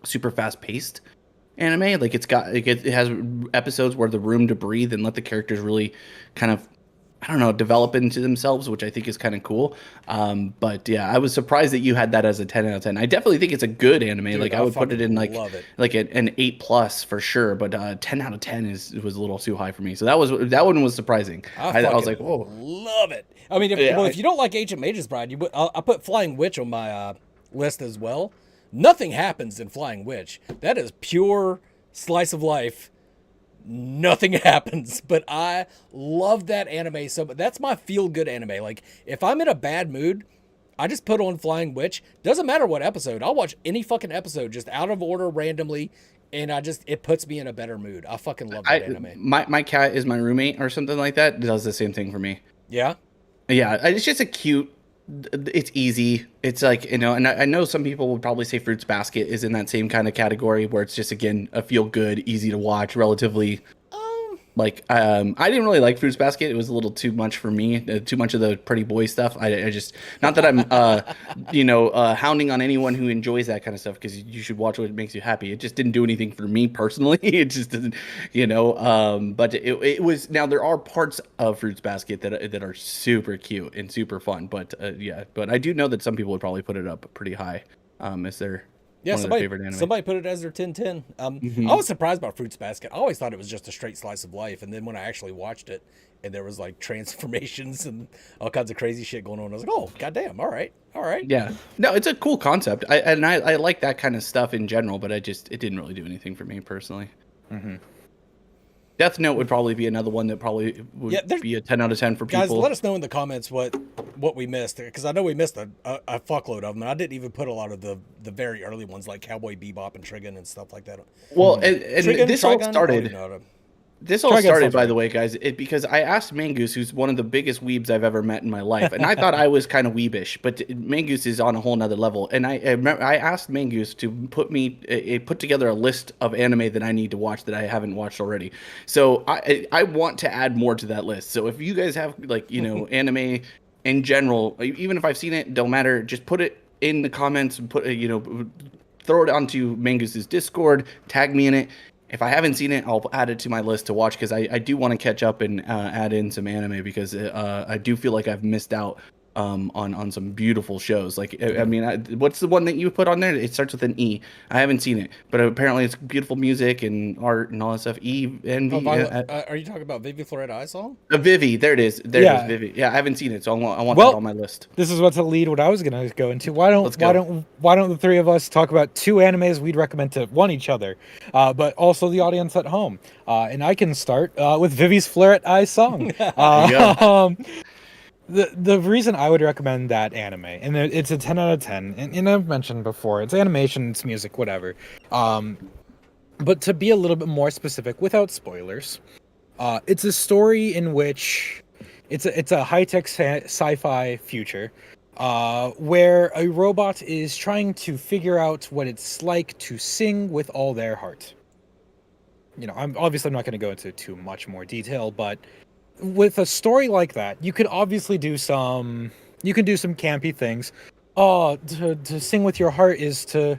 super fast paced anime. Like it has episodes where the room to breathe and let the characters really kind of, I don't know, develop into themselves, which I think is kind of cool. But yeah, I was surprised that you had that as a 10 out of 10. I definitely think it's a good anime. Dude, like I would put it in like an 8+ for sure. But 10 out of 10 was a little too high for me. So that one was surprising. I was like, whoa, love it. I mean, if you don't like Ancient Magus Bride, I put Flying Witch on my list as well. Nothing happens in Flying Witch. That is pure slice of life. Nothing happens, but I love that anime. So that's my feel-good anime. Like, if I'm in a bad mood, I just put on Flying Witch. Doesn't matter what episode. I'll watch any fucking episode just out of order randomly, and it puts me in a better mood. I fucking love that anime. My cat is my roommate or something like that. It does the same thing for me. Yeah? Yeah, it's just a cute... It's easy. It's like, and I know some people would probably say Fruits Basket is in that same kind of category where it's just, again, a feel good, easy to watch, relatively. I didn't really like Fruits Basket. It was a little too much for me. Too much of the pretty boy stuff. I just, not that I'm, hounding on anyone who enjoys that kind of stuff, because you should watch what makes you happy. It just didn't do anything for me personally. It just didn't, but it was, now there are parts of Fruits Basket that are super cute and super fun. But but I do know that some people would probably put it up pretty high as their somebody put it as their 10/10. I was surprised about Fruits Basket. I always thought it was just a straight slice of life, and then when I actually watched it, and there was like transformations and all kinds of crazy shit going on, I was like, oh goddamn, all right. Yeah, no, it's a cool concept. I like that kind of stuff in general, but it didn't really do anything for me personally. Death Note would probably be another one that probably would be a 10 out of 10 for people. Guys, let us know in the comments what we missed, because I know we missed a fuckload of them, and I didn't even put a lot of the very early ones like Cowboy Bebop and Trigun and stuff like that. Well, and this all started. This all started, by the way, guys, because I asked Mangoose, who's one of the biggest weebs I've ever met in my life, and I thought I was kind of weebish, but Mangoose is on a whole nother level. And I asked Mangoose to put together a list of anime that I need to watch that I haven't watched already. So I want to add more to that list. So if you guys have anime in general, even if I've seen it, don't matter. Just put it in the comments and throw it onto Mangoose's Discord, tag me in it. If I haven't seen it, I'll add it to my list to watch because I do want to catch up and add in some anime because I do feel like I've missed out on some beautiful shows. Like, I mean, what's the one that you put on there? It starts with an E. I haven't seen it, but apparently it's beautiful music and art and all that stuff. Are you talking about Vivi Floretta Eye Song? Vivi, there it is. There it is, Vivi. Yeah, I haven't seen it, so I want that on my list. This is what's the lead. What I was gonna go into. Why don't the three of us talk about 2 animes we'd recommend to each other, but also the audience at home. And I can start with Vivi's Florette Eye Song. The reason I would recommend that anime, and it's a 10 out of 10, and I've mentioned before, it's animation, it's music, whatever. But to be a little bit more specific, without spoilers, it's a story in which it's a high-tech sci-fi future, where a robot is trying to figure out what it's like to sing with all their heart. I'm not going to go into too much more detail, but with a story like that, you could obviously do some campy things. To sing with your heart is to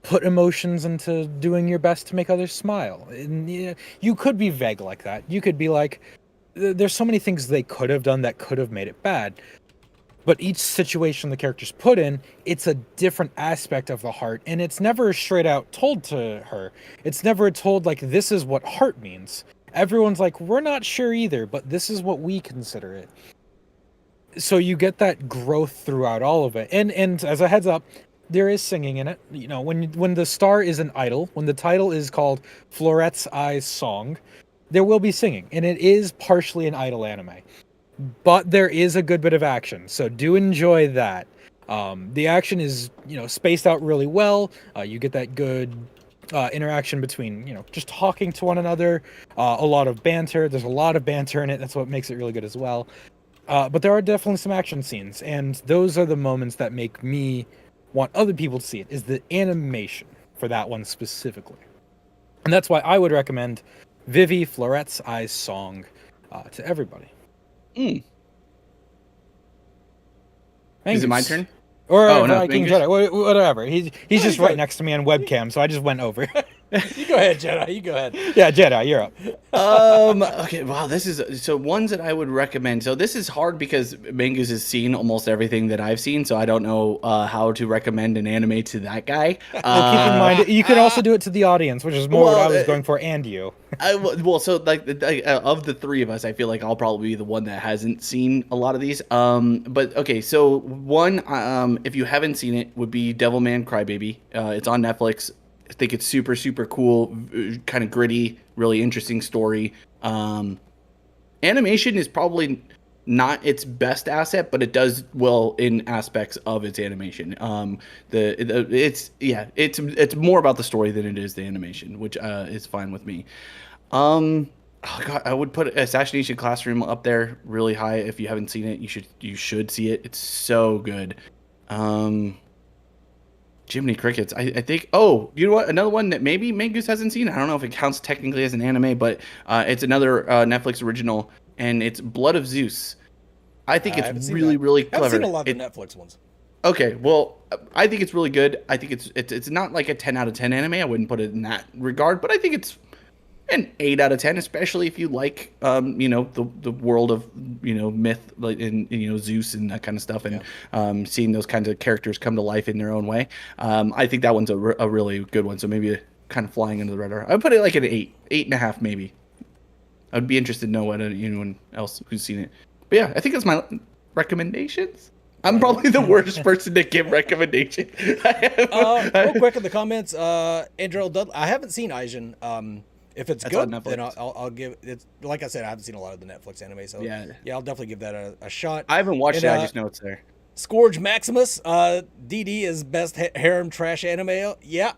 put emotions into doing your best to make others smile. And you could be vague like that. You could be like, there's so many things they could have done that could have made it bad. But each situation the character's put in, it's a different aspect of the heart, and it's never straight out told to her. It's never told like, this is what heart means. Everyone's like, we're not sure either, but this is what we consider it. So you get that growth throughout all of it. And as a heads up, there is singing in it. When the star is an idol, when the title is called Florette's Eyes Song, there will be singing. And it is partially an idol anime. But there is a good bit of action. So do enjoy that. The action is, spaced out really well. You get that good interaction between just talking to one another, a lot of banter. There's a lot of banter in it. That's what makes it really good as well. But there are definitely some action scenes, and those are the moments that make me want other people to see it, is the animation for that one specifically. And that's why I would recommend Vivi Florette's Eyes Song to everybody. Is it my turn? Or Viking Jedi, whatever. He's just right next to me on webcam, so I just went over. You go ahead, Jedi. You go ahead. Yeah, Jedi, you're up. Okay, wow, this is so ones that I would recommend. So this is hard because Mangoose has seen almost everything that I've seen, so I don't know how to recommend an anime to that guy. Well, keep in mind, you could also do it to the audience, which is more what I was going for, and you. So of the three of us, I feel like I'll probably be the one that hasn't seen a lot of these. But okay, so one, if you haven't seen it, would be Devilman Crybaby. It's on Netflix. I think it's super, super cool, kind of gritty, really interesting story. Animation is probably not its best asset, but it does well in aspects of its animation. It's more about the story than it is the animation, which is fine with me. Oh God, I would put Assassination Classroom up there really high. If you haven't seen it, you should see it. It's so good. Jiminy Crickets. I think. Oh, you know what? Another one that maybe Mangoose hasn't seen. I don't know if it counts technically as an anime, but it's another Netflix original, and it's Blood of Zeus. I think it's really, really clever. I've seen a lot of the Netflix ones. Okay, well, I think it's really good. I think it's not like a 10 out of 10 anime. I wouldn't put it in that regard, but I think it's an 8 out of 10, especially if you like, the world of, myth, like in Zeus and that kind of stuff, and seeing those kinds of characters come to life in their own way. I think that one's a really good one. So maybe kind of flying under the radar. I'd put it like an 8.5 maybe. I'd be interested to know what anyone else who's seen it. But yeah, I think that's my recommendations. I'm probably the worst person to give recommendations. Real quick in the comments, Andrew Dudley. I haven't seen Aizen. If it's good, then I'll give it. Like I said, I haven't seen a lot of the Netflix anime, so yeah, I'll definitely give that a shot. I haven't watched it. I just know it's there. Scourge Maximus, DD is best harem trash anime. Yeah,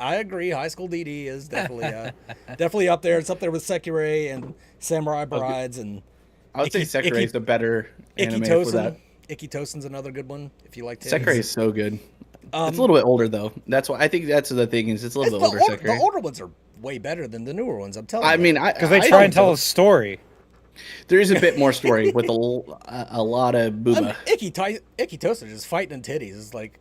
I agree. High School DD is definitely definitely up there. It's up there with Sekirei and Samurai Brides and. I would say Sekirei is the better anime for that. Ikitosen's another good one if you like titties. Sekirei is so good. It's a little bit older though. That's why I think that's the thing is it's a little bit older. Sekirei. The older ones are way better than the newer ones. I'm telling you. I mean, because they try and tell a story. There is a bit more story with a lot of booba. Ikitosen just fighting in titties. It's like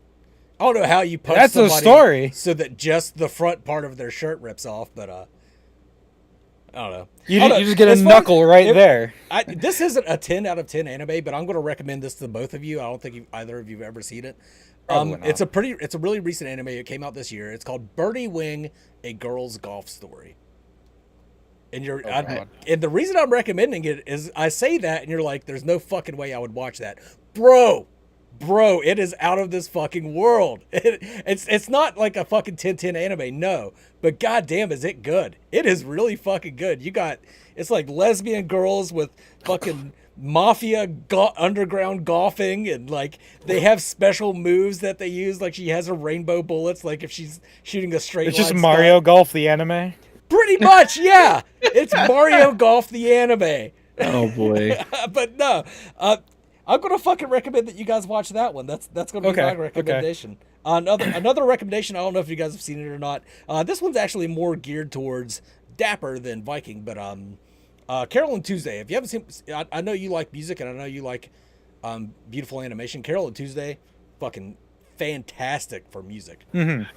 I don't know how you punch That's somebody a story. so that just the front part of their shirt rips off, but I don't know. You just get a knuckle there. This isn't a 10 out of 10 anime, but I'm going to recommend this to both of you. I don't think either of you have ever seen it. It's a really recent anime. It came out this year. It's called Birdie Wing: A Girl's Golf Story. And and the reason I'm recommending it is I say that and you're like, there's no fucking way I would watch that. Bro, it is out of this fucking world. It's not like a fucking 10/10 anime, no. But goddamn, is it good? It is really fucking good. It's like lesbian girls with fucking mafia underground golfing, and like they have special moves that they use. Like she has her rainbow bullets. Like if she's shooting a straight line. It's just Mario Golf the anime. Pretty much, yeah. It's Mario Golf the anime. Oh boy. But no, I'm gonna fucking recommend that you guys watch that one. That's gonna be my recommendation. Okay. Another recommendation. I don't know if you guys have seen it or not. This one's actually more geared towards Dapper than Viking, but Carol and Tuesday. If you haven't seen, I know you like music and I know you like beautiful animation. Carol and Tuesday, fucking fantastic for music. Mm-hmm.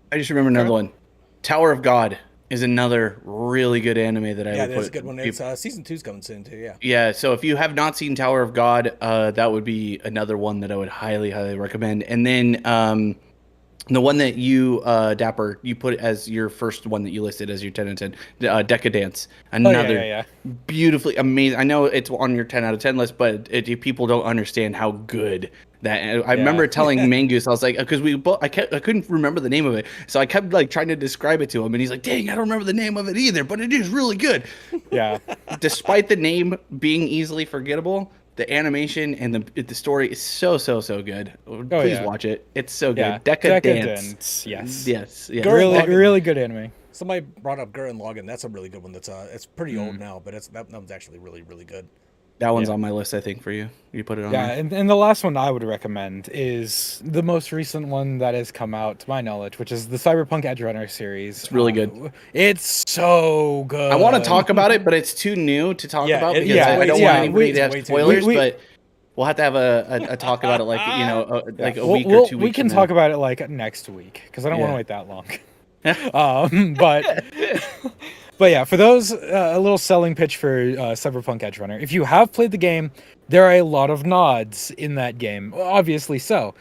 I just remember another one. Tower of God is another really good anime that I would put. Yeah, that's a good one. It's season 2's coming soon too. Yeah. Yeah. So if you have not seen Tower of God, that would be another one that I would highly, highly recommend. And then the one that you, Dapper, you put as your first one that you listed as your 10 out of 10, Decadence. Another beautifully amazing. I know it's on your 10 out of 10 list, but people don't understand how good that. I remember telling Mangoose, I was like, because I couldn't remember the name of it, so I kept like trying to describe it to him, and he's like, "Dang, I don't remember the name of it either, but it is really good." Yeah. Despite the name being easily forgettable, the animation and the story is so good. Please watch it. It's so good. Yeah. Decadence. Yes. Really good anime. Somebody brought up Gurren Lagann. That's a really good one. That's it's pretty old now, but that one's actually really good. That one's on my list, I think, for you. You put it on there. And the last one I would recommend is the most recent one that has come out, to my knowledge, which is the Cyberpunk Edgerunner series. It's really good. It's so good. I want to talk about it, but it's too new to talk about because I don't want anybody to have spoilers, but we'll have to have a talk about it like a week or 2 weeks. We can talk about it like next week because I don't want to wait that long. But yeah, for those, a little selling pitch for Cyberpunk Edgerunner. If you have played the game, there are a lot of nods in that game. Obviously so.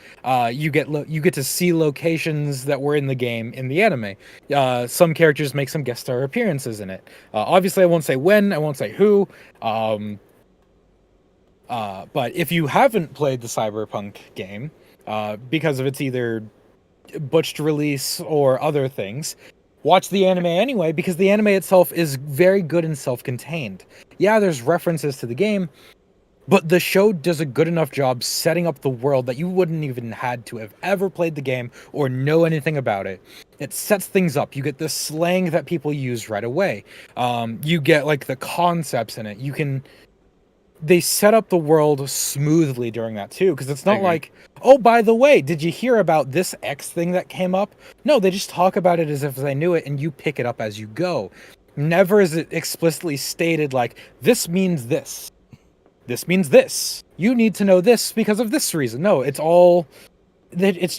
You get to see locations that were in the game in the anime. Some characters make some guest star appearances in it. Obviously, I won't say when, I won't say who. But if you haven't played the Cyberpunk game, because of its either botched release or other things, watch the anime anyway, because the anime itself is very good and self-contained. Yeah, there's references to the game, but the show does a good enough job setting up the world that you wouldn't even had to have ever played the game or know anything about it. It sets things up. You get the slang that people use right away. You get like the concepts in it. They set up the world smoothly during that too, because it's not like, oh, by the way, did you hear about this X thing that came up? No, they just talk about it as if they knew it, and you pick it up as you go. Never is it explicitly stated like, this means this. This means this. You need to know this because of this reason. No, it's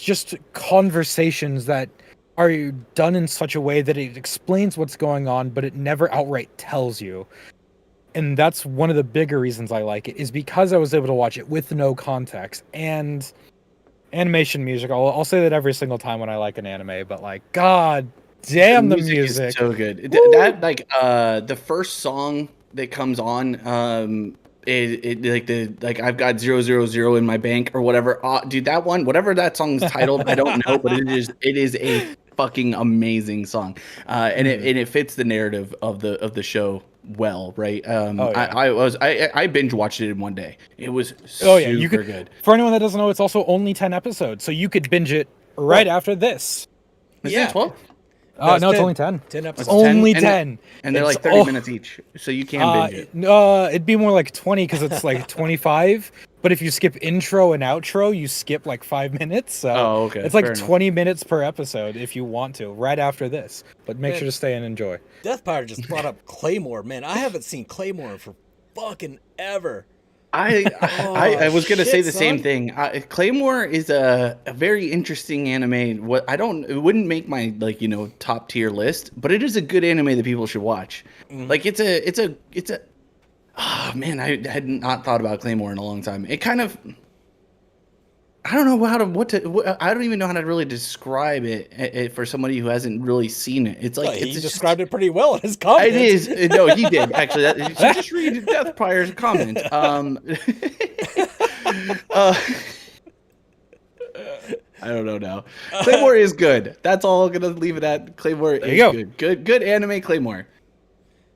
just conversations that are done in such a way that it explains what's going on, but it never outright tells you. And that's one of the bigger reasons I like it, is because I was able to watch it with no context. And animation music, I'll say that every single time when I like an anime, but like, god damn, the music is so good. That like the first song that comes on, I've got 000 in my bank or whatever. Dude, that one, whatever that song's titled, I don't know, but it is a fucking amazing song, and it fits the narrative of the show well, right? Oh, yeah. I binge watched it in one day. It was super good. For anyone that doesn't know, it's also only 10 episodes, so you could binge it right after this. Is it 12? No, it's only 10. 10 episodes. Only 10. And they're like 30 minutes each, so you can binge it. It'd be more like 20 because it's like 25. But if you skip intro and outro, you skip like 5 minutes. So it's like 20 minutes per episode if you want to, right after this. But make sure to stay and enjoy. Deathpire just brought up Claymore. Man, I haven't seen Claymore for fucking ever. I was gonna say the same thing. Claymore is a very interesting anime. It wouldn't make my top tier list, but it is a good anime that people should watch. Like it's a oh man, I had not thought about Claymore in a long time. It kind of, I don't know I don't even know how to really describe it for somebody who hasn't really seen it. It's like he described it pretty well in his comments. It is. No, he did actually. So just read Deathpire's comment. I don't know now. Claymore is good. That's all I'm gonna leave it at. Claymore is good. Good anime Claymore.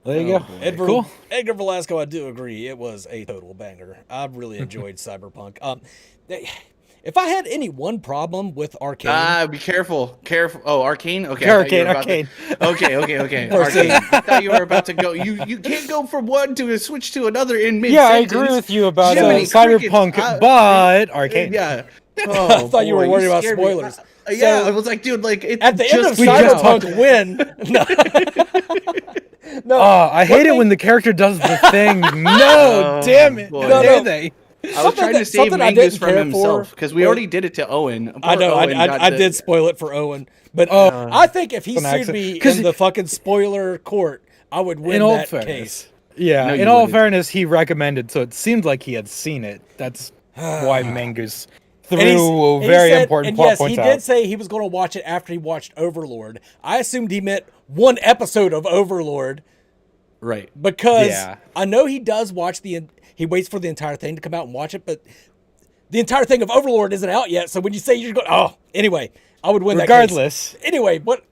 There you go. Edgar Velasco, I do agree. It was a total banger. I really enjoyed Cyberpunk. If I had any one problem with Arcane... be careful. Oh, Arcane? Okay. Arcane. Okay. Arcane. I thought you were about to go... You can't go from one to a switch to another in mid-sentence. Yeah, I agree with you about Cyberpunk, but Arcane. Yeah. I thought you were worried about spoilers. Yeah, I was like, dude, like... At the end of Cyberpunk, win... No, I hate it when the character does the thing. No, damn it. No, they. I was trying to save Mangus from himself because we already did it to Owwen. I know, I did spoil it for Owwen. But I think if he sued me in the fucking spoiler court, I would win that case. Yeah, in all fairness, he recommended, so it seemed like he had seen it. That's why Mangus threw very important plot points out. He did say he was going to watch it after he watched Overlord. I assumed he meant one episode of Overlord. Right. Because I know he does watch he waits for the entire thing to come out and watch it, but the entire thing of Overlord isn't out yet. So when you say you're going, anyway, I would win regardless. That case. Anyway, but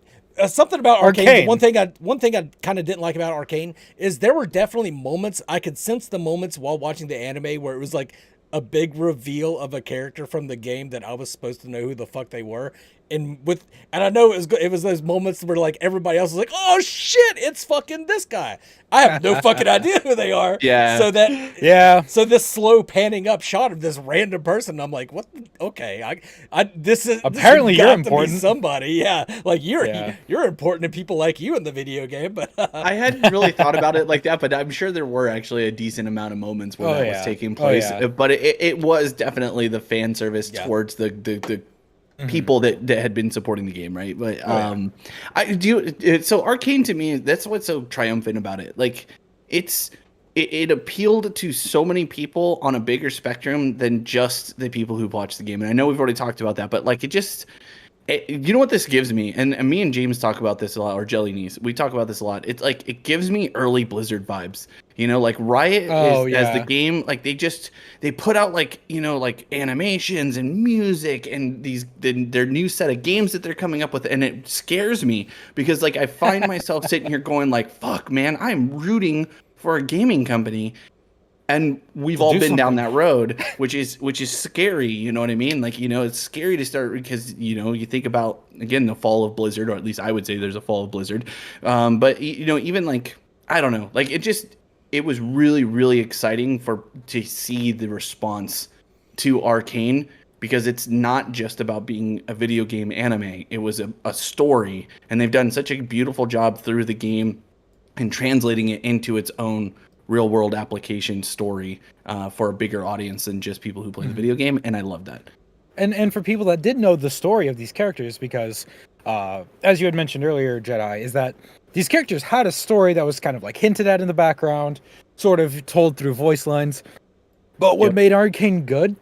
something about Arcane. One thing I kind of didn't like about Arcane is there were definitely moments, I could sense the moments while watching the anime where it was like a big reveal of a character from the game that I was supposed to know who the fuck they were. And I know it was those moments where like everybody else was like, oh shit, it's fucking this guy. I have no fucking idea who they are. Yeah. So this slow panning up shot of this random person, I'm like, what? Okay, this is apparently this you're important. To be somebody, yeah. Like you're important to people like you in the video game. But I hadn't really thought about it like that, but I'm sure there were actually a decent amount of moments where that was taking place. But it was definitely the fan service towards the people that had been supporting the game, right? But so Arcane to me, that's what's so triumphant about it. Like it appealed to so many people on a bigger spectrum than just the people who watch the game. And I know we've already talked about that, but like you know what this gives me, and me and James talk about this a lot, or Jelly Knees, we talk about this a lot. It's like it gives me early Blizzard vibes. You know, like Riot as the game, like they put out like animations and music and their new set of games that they're coming up with, and it scares me because like I find myself sitting here going like, fuck man, I'm rooting for a gaming company. And we've all been down that road, which is scary. You know what I mean? Like, it's scary to start because, you think about, again, the fall of Blizzard, or at least I would say there's a fall of Blizzard. But, even like, I don't know, like it was really, really exciting to see the response to Arcane, because it's not just about being a video game anime. It was a story, and they've done such a beautiful job through the game and translating it into its own real world application story for a bigger audience than just people who play the video game, and I love that. And for people that did know the story of these characters, because as you had mentioned earlier, Jedi, is that these characters had a story that was kind of like hinted at in the background, sort of told through voice lines. But what made Arcane good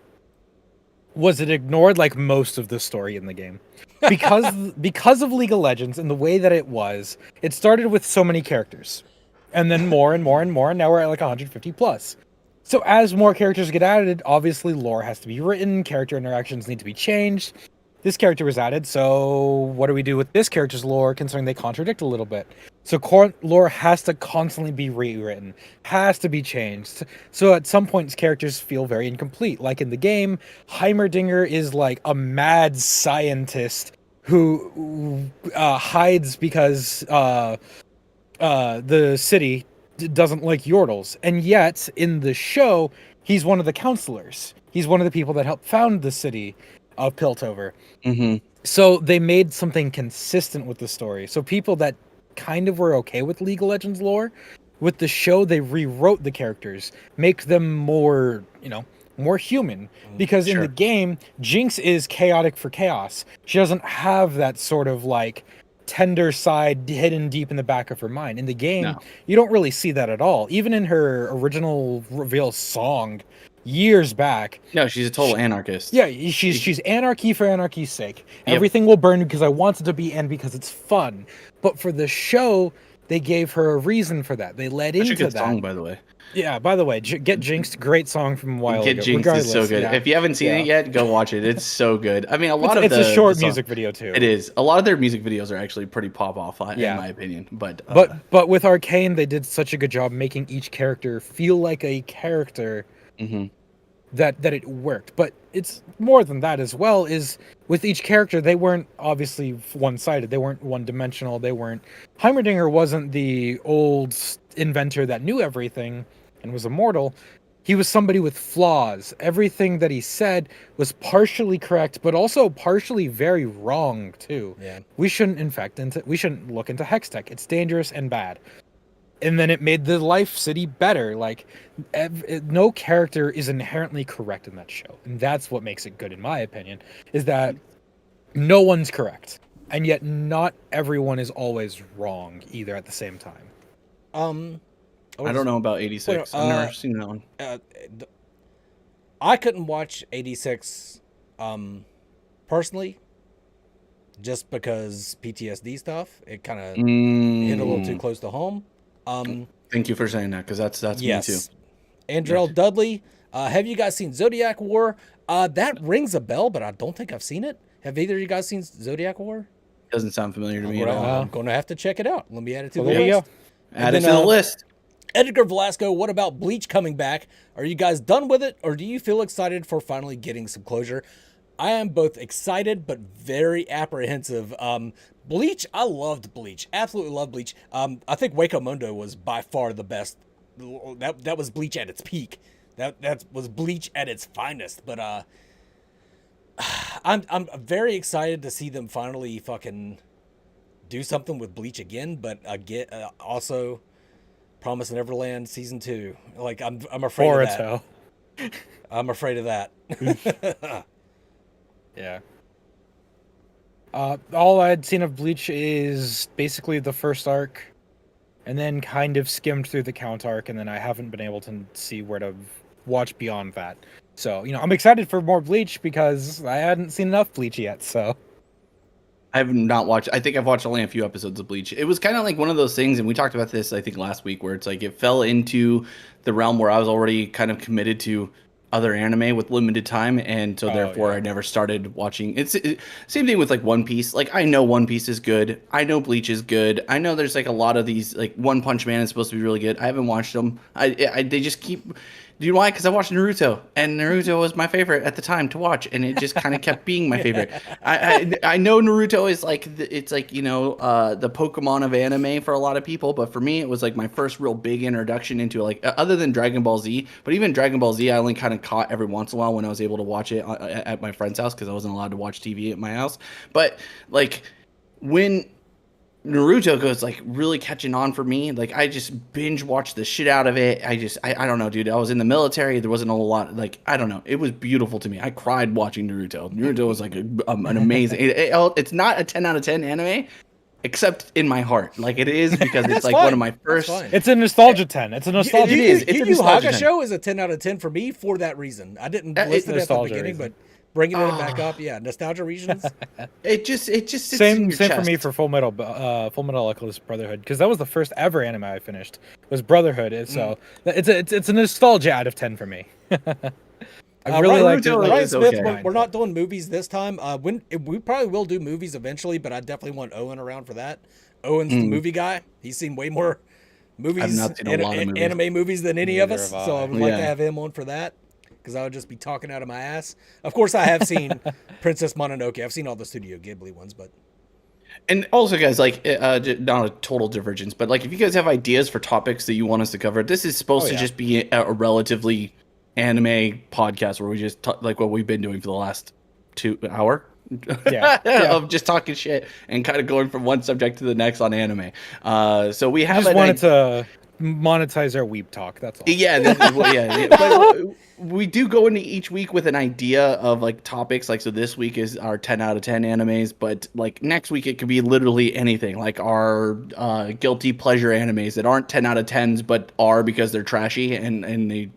was it ignored like most of the story in the game. Because of League of Legends and the way that it started with so many characters. And then more and more and more, and now we're at like 150 plus. So as more characters get added, obviously lore has to be written, character interactions need to be changed. This character was added, so what do we do with this character's lore, considering they contradict a little bit? So current lore has to constantly be rewritten, has to be changed. So at some points, characters feel very incomplete. Like in the game, Heimerdinger is like a mad scientist who hides because the city doesn't like Yordles. And yet, in the show, he's one of the counselors. He's one of the people that helped found the city of Piltover. Mm-hmm. So they made something consistent with the story. So people that kind of were okay with League of Legends lore, with the show they rewrote the characters, make them more, more human. Because in the game, Jinx is chaotic for chaos. She doesn't have that sort of like tender side hidden deep in the back of her mind. In the game, you don't really see that at all. Even in her original reveal song years back. No, she's a total anarchist. Yeah, she's anarchy for anarchy's sake. Yep. Everything will burn because I want it to be and because it's fun. But for the show, they gave her a reason for that. They led into that. Song, by the way. Yeah, by the way, Get Jinxed, great song from a while ago. Get Jinxed is so good. If you haven't seen it yet, go watch it. It's so good. I mean, it's a short music video too. It is. A lot of their music videos are actually pretty pop off, in my opinion. But with Arcane, they did such a good job making each character feel like a character. Mm-hmm. That it worked. But it's more than that as well, is with each character, they weren't obviously one-sided. They weren't one-dimensional. Heimerdinger wasn't the old inventor that knew everything and was immortal. He was somebody with flaws. Everything that he said was partially correct, but also partially very wrong too. Yeah. We shouldn't look into Hextech. It's dangerous and bad. And then it made the Life City better. Like, no character is inherently correct in that show. And that's what makes it good, in my opinion, is that no one's correct. And yet not everyone is always wrong either at the same time. I don't know about 86. I've never seen that one. I couldn't watch 86 personally, just because PTSD stuff. It kind of hit a little too close to home. Thank you for saying that, because that's me too. Andrell Dudley, have you guys seen Zodiac War? That rings a bell, but I don't think I've seen it. Have either of you guys seen Zodiac War? Doesn't sound familiar to me at all. I'm going to have to check it out. Let me add it to the list. Add it to the list. Edgar Velasco, what about Bleach coming back? Are you guys done with it, or do you feel excited for finally getting some closure? I am both excited but very apprehensive. Bleach, I loved Bleach. Absolutely loved Bleach. I think Waco Mundo was by far the best. That was Bleach at its peak. That was Bleach at its finest. But I'm very excited to see them finally fucking do something with Bleach again. But also Promise Neverland season 2. Like I'm afraid of that. I'm afraid of that. Yeah. All I'd seen of Bleach is basically the first arc, and then kind of skimmed through the Count arc, and then I haven't been able to see where to watch beyond that. So, I'm excited for more Bleach because I hadn't seen enough Bleach yet, so. I have not watched. I think I've watched only a few episodes of Bleach. It was kind of like one of those things, and we talked about this, I think, last week, where it's like it fell into the realm where I was already kind of committed to other anime with limited time, and so therefore I never started watching. Same thing with like One Piece. Like, I know One Piece is good. I know Bleach is good. I know there's like a lot of these, like One Punch Man is supposed to be really good. I haven't watched them. They just keep. Do you know why? Because I watched Naruto, and Naruto was my favorite at the time to watch, and it just kind of kept being my favorite. I know Naruto is like it's like the Pokemon of anime for a lot of people, but for me it was like my first real big introduction into like other than Dragon Ball Z. But even Dragon Ball Z, I only kind of caught every once in a while when I was able to watch it at my friend's house because I wasn't allowed to watch TV at my house. But like when Naruto goes like really catching on for me, like I just binge watched the shit out of it. I don't know, dude. I was in the military. There wasn't a lot, like, I don't know. It was beautiful to me. I cried watching Naruto. Naruto was like an amazing. It's not a 10 out of 10 anime, except in my heart. Like it is because it's like fine. One of my first. It's a nostalgia 10. It's a nostalgia. It is. It's a nostalgia 10. Show is a 10 out of 10 for me for that reason. I didn't list it at the beginning, but bringing it back up, nostalgia reasons. It just same for me for Full Metal Alchemist Brotherhood, because that was the first ever anime I finished was Brotherhood. So it's a nostalgia out of 10 for me. I really liked it. Ryan Smith, we're not doing movies this time. We probably will do movies eventually, but I definitely want Owwen around for that. Owwen's the movie guy. He's seen way more movies, I've not seen a lot of movies. Anime movies than any of us. So I would like to have him on for that, because I would just be talking out of my ass. Of course, I have seen Princess Mononoke. I've seen all the Studio Ghibli ones, but. And also, guys, like, not a total divergence, but like, if you guys have ideas for topics that you want us to cover, this is supposed to just be a relatively anime podcast where we just talk, like what we've been doing for the last 2 hours of just talking shit and kind of going from one subject to the next on anime. So we have just wanted to monetize our weeb talk. That's all. Yeah, but we do go into each week with an idea of like topics. Like, so this week is our 10 out of 10 animes, but like next week it could be literally anything, like our guilty pleasure animes that aren't 10 out of 10s but are because they're trashy and they,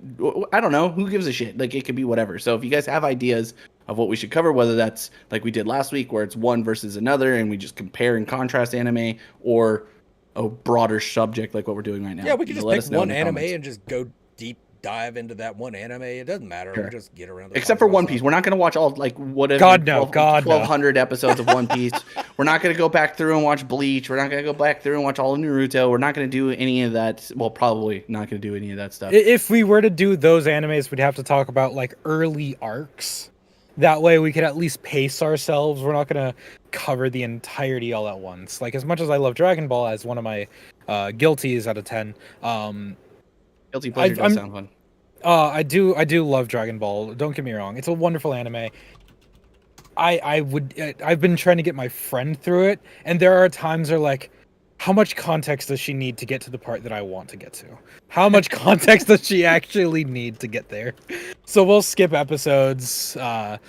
I don't know, who gives a shit. Like, it could be whatever. So if you guys have ideas of what we should cover, whether that's like we did last week where it's one versus another and we just compare and contrast anime, or a broader subject like what we're doing right now. Yeah, we can just pick one anime and just go deep dive into that one anime. It doesn't matter. Sure. We'll just get around. Except for One Piece. We're not going to watch all, like, whatever. 1,200 episodes of One Piece. We're not going to go back through and watch Bleach. We're not going to go back through and watch all of Naruto. We're not going to do any of that. Well, probably not going to do any of that stuff. If we were to do those animes, we'd have to talk about, like, early arcs. That way we could at least pace ourselves. We're not going to cover the entirety all at once. Like, as much as I love Dragon Ball as one of my guilties out of 10, guilty pleasure does sound fun. I do love Dragon Ball. Don't get me wrong. It's a wonderful anime. I've been trying to get my friend through it, and there are times where, like, how much context does she need to get to the part that I want to get to? How much context does she actually need to get there? So we'll skip episodes, and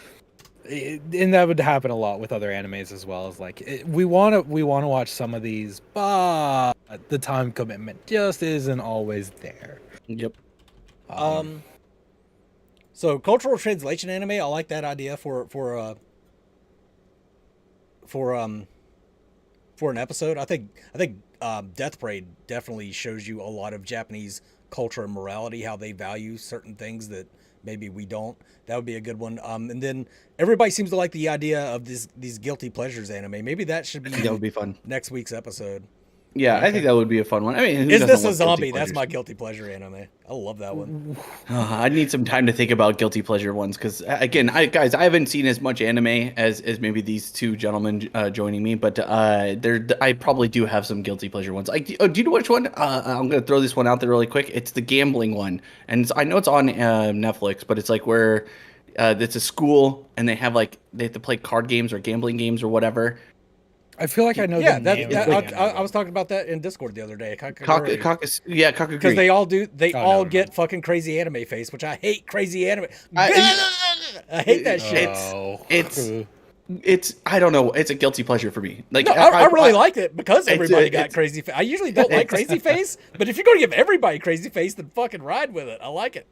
that would happen a lot with other animes as well. As like, we want to watch some of these, but the time commitment just isn't always there. Yep. So cultural translation anime, I like that idea for an episode. I think Death Parade definitely shows you a lot of Japanese culture and morality, how they value certain things that maybe we don't. That would be a good one. And then everybody seems to like the idea of these guilty pleasures anime. Maybe that would be fun. Next week's episode. Yeah, I think that would be a fun one. I mean, Is This a Zombie? That's my guilty pleasure anime. I love that one. I need some time to think about guilty pleasure ones because, again, I haven't seen as much anime as maybe these two gentlemen joining me, but I probably do have some guilty pleasure ones. Do you know which one? I'm gonna throw this one out there really quick. It's the gambling one, and I know it's on Netflix, but it's like where it's a school and they have to play card games or gambling games or whatever. I feel like I know. Yeah, I was talking about that in Discord the other day. Kakaguri. Because they all do. They all get fucking crazy anime face, which I hate. Crazy anime. I hate that shit. It's I don't know. It's a guilty pleasure for me. Like, no, I really liked it because everybody got crazy face. I usually don't like crazy face, but if you're going to give everybody crazy face, then fucking ride with it. I like it.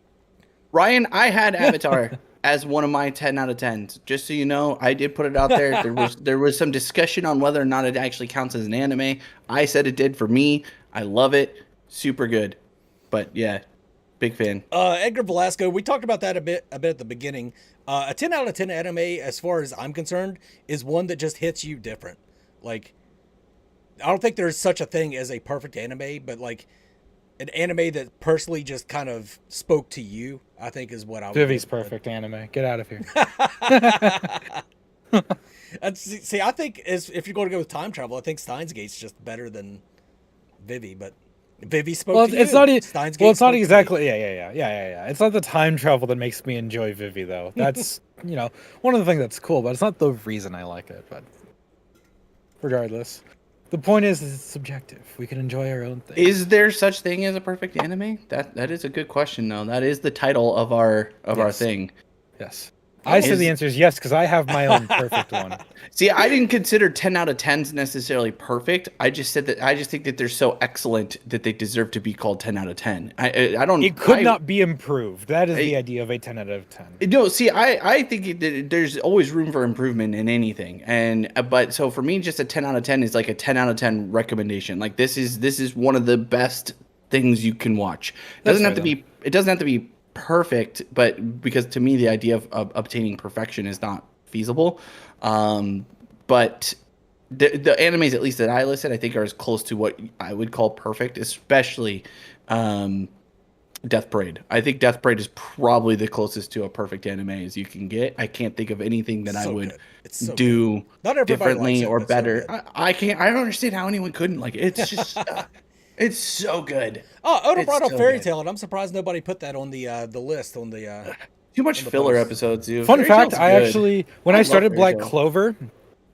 Ryan, I had Avatar as one of my 10 out of 10s. Just so you know, I did put it out there. There was some discussion on whether or not it actually counts as an anime. I said it did for me. I love it. Super good. But yeah, big fan. Edgar Velasco, we talked about that a bit at the beginning. A 10 out of 10 anime, as far as I'm concerned, is one that just hits you different. Like, I don't think there's such a thing as a perfect anime, but like an anime that personally just kind of spoke to you, I think is what I would. Vivi's perfect anime. Get out of here. See, I think if you're going to go with time travel, I think Steins Gate's just better than Vivi, but Vivi spoke to you. It's not exactly. Yeah. It's not the time travel that makes me enjoy Vivi, though. That's one of the things that's cool, but it's not the reason I like it. But regardless, the point is it's subjective. We can enjoy our own thing. Is there such thing as a perfect anime? That is a good question, though. That is the title of our thing. Yes. I said the answer is yes, because I have my own perfect one. See, I didn't consider 10 out of 10s necessarily perfect. I just said that I just think that they're so excellent that they deserve to be called 10 out of 10. I don't. It could not be improved. That is the idea of a 10 out of 10. No, see, I think that there's always room for improvement in anything, but so for me, just a 10 out of 10 is like a 10 out of 10 recommendation. Like this is one of the best things you can watch. It doesn't have to be perfect, but because to me the idea of obtaining perfection is not feasible. But the animes, at least that I listed, I think are as close to what I would call perfect, especially Death Parade. I think Death Parade is probably the closest to a perfect anime as you can get. I can't think of anything that I would do differently or better. I can't. I don't understand how anyone couldn't like it. It's just, it's so good. Oh, Oda brought up Fairy Tail, and I'm surprised nobody put that on the list on the. Too much filler episodes, dude. Fun fact: I actually, when I started Black Clover,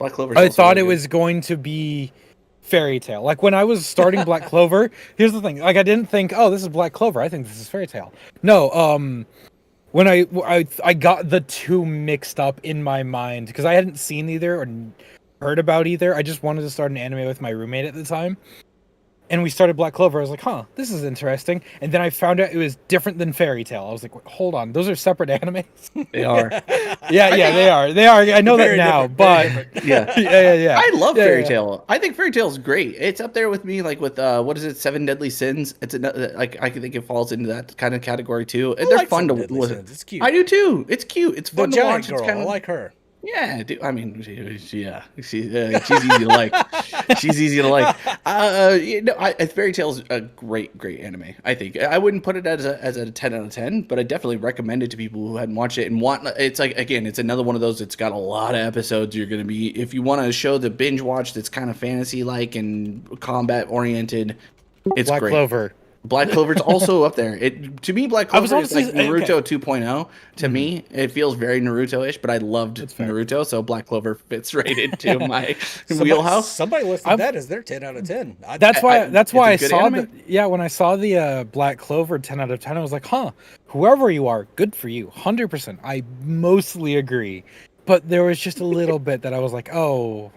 I thought it was going to be Fairy Tail. Like when I was starting Black Clover, here's the thing: like I didn't think, oh, this is Black Clover. I think this is Fairy Tail. No, when I got the two mixed up in my mind because I hadn't seen either or heard about either. I just wanted to start an anime with my roommate at the time. And we started Black Clover. I was like, huh, this is interesting. And then I found out it was different than Fairy Tail. I was like, hold on, those are separate animes? They are. Yeah, they are. They are. I know that now, but yeah. I love Fairy Tail. I think Fairy Tail is great. It's up there with me, like with what is it, Seven Deadly Sins? It's like I think it falls into that kind of category too. They're like fun to listen. It's cute. I do too. It's cute. It's fun to watch. Girl, it's kind of, I like her. Yeah, dude, I mean, she's easy to like. She's easy to like. Fairy Tail is a great anime. I think I wouldn't put it as a 10 out of 10, but I definitely recommend it to people who hadn't watched it and want. It's like, again, it's another one of those. It's got a lot of episodes. You're gonna be, if you want a show to binge watch that's kind of fantasy like and combat oriented. It's Black great. Clover. Black Clover's also up there. To me, Black Clover is like Naruto 2.0. To me, it feels very Naruto-ish, but I loved Naruto, so Black Clover fits right into my wheelhouse. Somebody listed that as their 10 out of 10. That's why I saw when I saw the Black Clover 10 out of 10, I was like, huh, whoever you are, good for you. 100%. I mostly agree. But there was just a little bit that I was like, oh,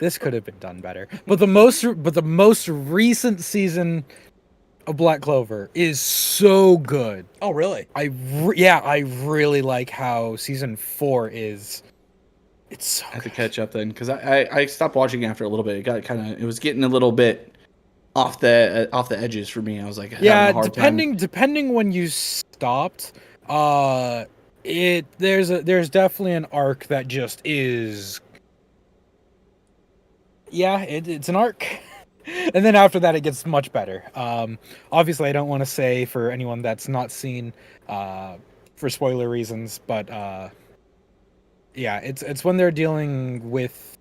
this could have been done better. But the most recent season of Black Clover is so good. Oh, really? I really like how season 4 is. It's so I have to catch up then because I stopped watching after a little bit. It got it was getting a little bit off the edges for me. I was like, depending when you stopped, there's definitely an arc that just is. Yeah, it's an arc. And then after that, it gets much better. Obviously, I don't want to say for anyone that's not seen, for spoiler reasons, but yeah, it's when they're dealing with.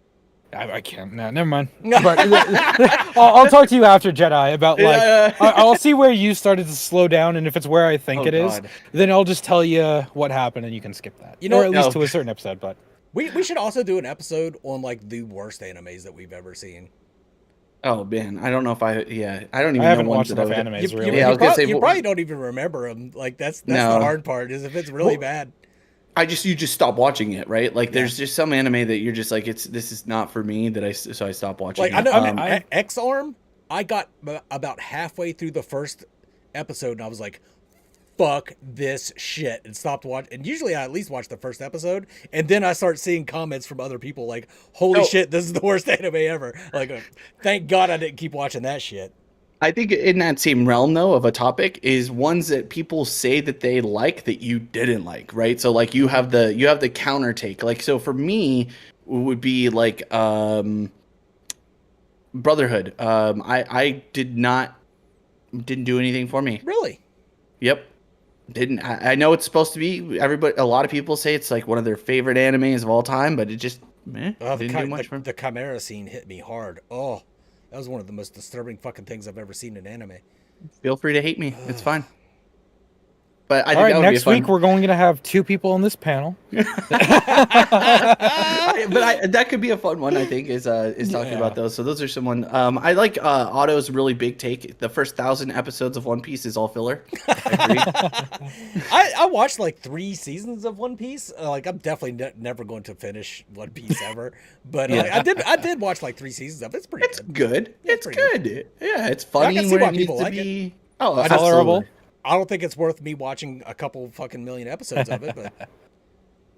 I can't. No, never mind. But I'll talk to you after Jedi about like I'll see where you started to slow down, and if it's where I think is, then I'll just tell you what happened, and you can skip that. Or at least to a certain episode. But we should also do an episode on like the worst animes that we've ever seen. Oh man, I don't know if I don't even I haven't know watched enough animes. Really, you probably don't even remember them. Like that's the hard part is if it's really bad. You just stop watching it, right? Like there's just some anime that you're just like this is not for me so I stopped watching. Like I know X-Arm, I got about halfway through the first episode and I was like, fuck this shit, and stopped watching. And usually I at least watch the first episode and then I start seeing comments from other people like, holy shit, this is the worst anime ever. Like thank God I didn't keep watching that shit. I think in that same realm though of a topic is ones that people say that they like that you didn't like, right? So like you have the counter take. Like so for me it would be like Brotherhood. I didn't do anything for me. Really? Yep. Didn't. I know it's supposed to be a lot of people say it's like one of their favorite animes of all time, but it just didn't do much for me. The Chimera scene hit me hard. Oh, that was one of the most disturbing fucking things I've ever seen in anime. Feel free to hate me. It's fine. But I think that would next week we're going to have 2 people on this panel. That could be a fun one. I think is talking about those. So those are someone I like. Otto's really big take. The first 1,000 episodes of One Piece is all filler. I agree. I watched like 3 seasons of One Piece. Like I'm definitely never going to finish One Piece ever. But I did watch like 3 seasons of it. It's pretty good. It's good. Yeah, it's funny. I can see why people like it. Oh, tolerable. I don't think it's worth me watching a couple fucking million episodes of it, but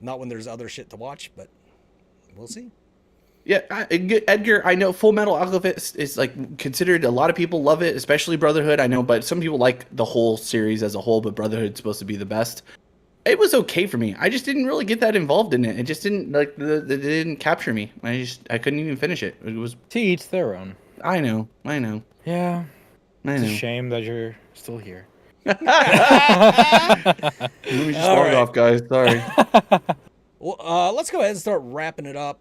not when there's other shit to watch, but we'll see. Yeah, Edgar, I know Full Metal Alchemist is like considered, a lot of people love it, especially Brotherhood. I know, but some people like the whole series as a whole, but Brotherhood's supposed to be the best. It was okay for me. I just didn't really get that involved in it. It just didn't like it didn't capture me. I couldn't even finish it. It was To each their own. I know. Yeah. It's a shame that you're still here. Let me just log off, guys. Sorry. Well, let's go ahead and start wrapping it up.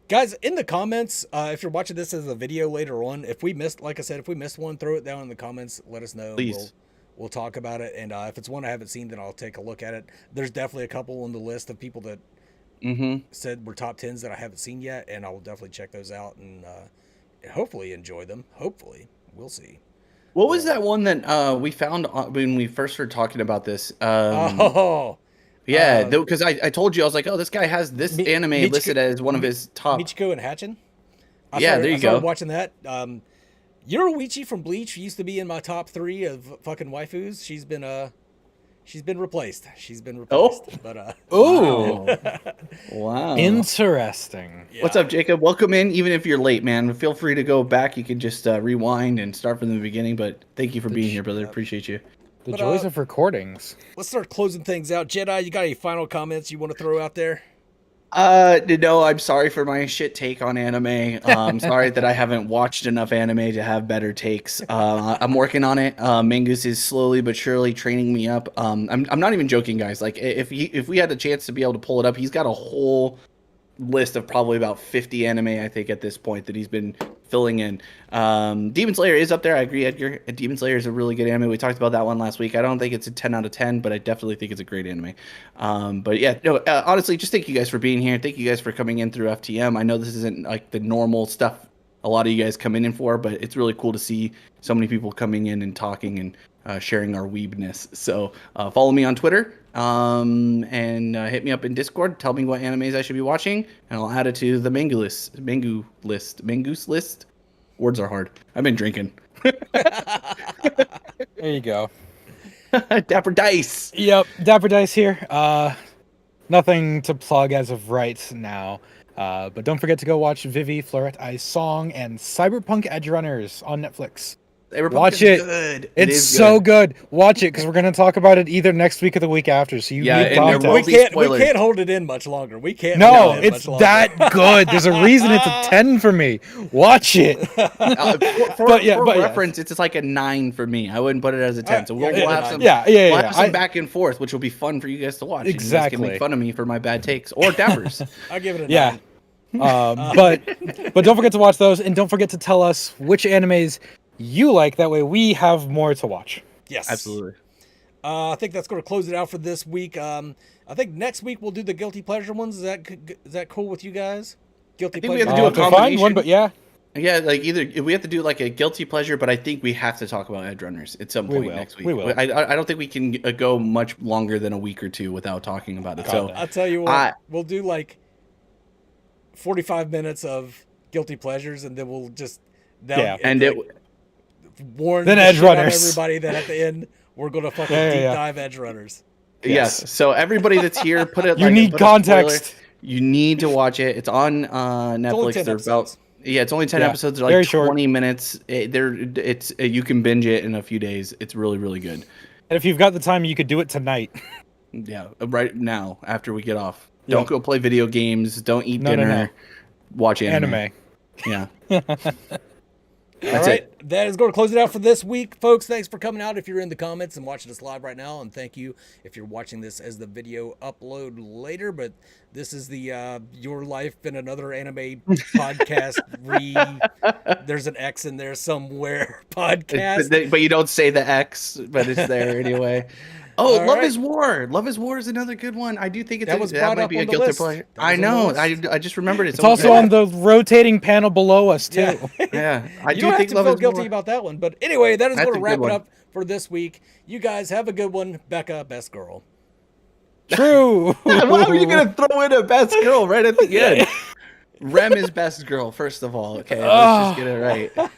Guys, in the comments, if you're watching this as a video later on, if we missed, like I said, if we missed one, throw it down in the comments. Let us know. Please. We'll talk about it. And if it's one I haven't seen, then I'll take a look at it. There's definitely a couple on the list of people that said were top 10s that I haven't seen yet, and I will definitely check those out and hopefully enjoy them. Hopefully. We'll see. What was that one that we found when we first started talking about this? Yeah, because I told you, I was like, oh, this guy has this anime listed as one of his top. Michiko and Hatchin? There you go. Watching that. Yoruichi from Bleach used to be in my top 3 of fucking waifus. She's been replaced. Oh. But Wow. Interesting. Yeah. What's up, Jacob? Welcome in, even if you're late, man. Feel free to go back. You can just rewind and start from the beginning, but thank you for being here, brother. Appreciate you. The joys of recordings. Let's start closing things out. Jedi, you got any final comments you want to throw out there? No, I'm sorry for my shit take on anime. I'm sorry that I haven't watched enough anime to have better takes. I'm working on it. Mangus is slowly but surely training me up. I'm not even joking, guys. Like if we had a chance to be able to pull it up, he's got a whole list of probably about 50 anime, I think, at this point that he's been filling in. Demon Slayer is up there. I agree, Edgar. Demon Slayer is a really good anime. We talked about that one last week. I don't think it's a 10 out of 10, but I definitely think it's a great anime. But yeah, no, honestly, just thank you guys for being here. Thank you guys for coming in through FTM. I know this isn't like the normal stuff a lot of you guys come in for, but it's really cool to see so many people coming in and talking and sharing our weebness. So follow me on Twitter and hit me up in Discord. Tell me what animes I should be watching, and I'll add it to the Mangoose list. Words are hard. I've been drinking. There you go. DapperDice. Yep, DapperDice here. Nothing to plug as of right now. But don't forget to go watch Vivi Fleuret I's Song and Cyberpunk Edge Runners on Netflix. Watch it. Good. It's so good. Watch it, because we're going to talk about it either next week or the week after. So you need context. We can't hold it in much longer. We can't. No, it's that good. There's a reason it's a 10 for me. Watch it. For reference, it's like a 9 for me. I wouldn't put it as a 10. So we'll have some. We'll have some back and forth, which will be fun for you guys to watch. Exactly. You guys can make fun of me for my bad takes or Dappers. I'll give it a 9. But don't forget to watch those, and don't forget to tell us which animes you like. That way we have more to watch. Yes, absolutely. I think that's going to close it out for this week. I think next week we'll do the guilty pleasure ones. Is that cool with you guys? Guilty pleasure. We have to do a combination. One, but yeah, like either we have to do like a guilty pleasure, but I think we have to talk about Edge Runners at some point next week. We will. I don't think we can go much longer than a week or two without talking about it. So I'll tell you what, we'll do like 45 minutes of guilty pleasures, and then we'll just warn then Edge Runners. Everybody that at the end we're gonna fucking deep dive Edge Runners. Yes. So everybody that's here, put it. You need context. You need to watch it. It's on Netflix. They're about it's only 10 episodes. They're like 20 minutes. You can binge it in a few days. It's really, really good. And if you've got the time, you could do it tonight. Yeah, right now after we get off. Don't go play video games. Don't eat dinner. No. Watch anime. Yeah. All right, that is going to close it out for this week, folks. Thanks for coming out if you're in the comments and watching us live right now, and thank you if you're watching this as the video upload later. But this is the Your Life in Another Anime podcast. There's an X in there somewhere podcast, but you don't say the X, but it's there anyway. Oh, Love is War. Love is War is another good one. I do think that might be a guilty pleasure. I know. I just remembered it. It's also on the rotating panel below us too. Yeah. I do think Love is guilty War. About that one. But anyway, that is going to wrap it up for this week. You guys have a good one. Becca, best girl. True. Why are you going to throw in a best girl right at the end? Rem is best girl, first of all. Okay, let's just get it right.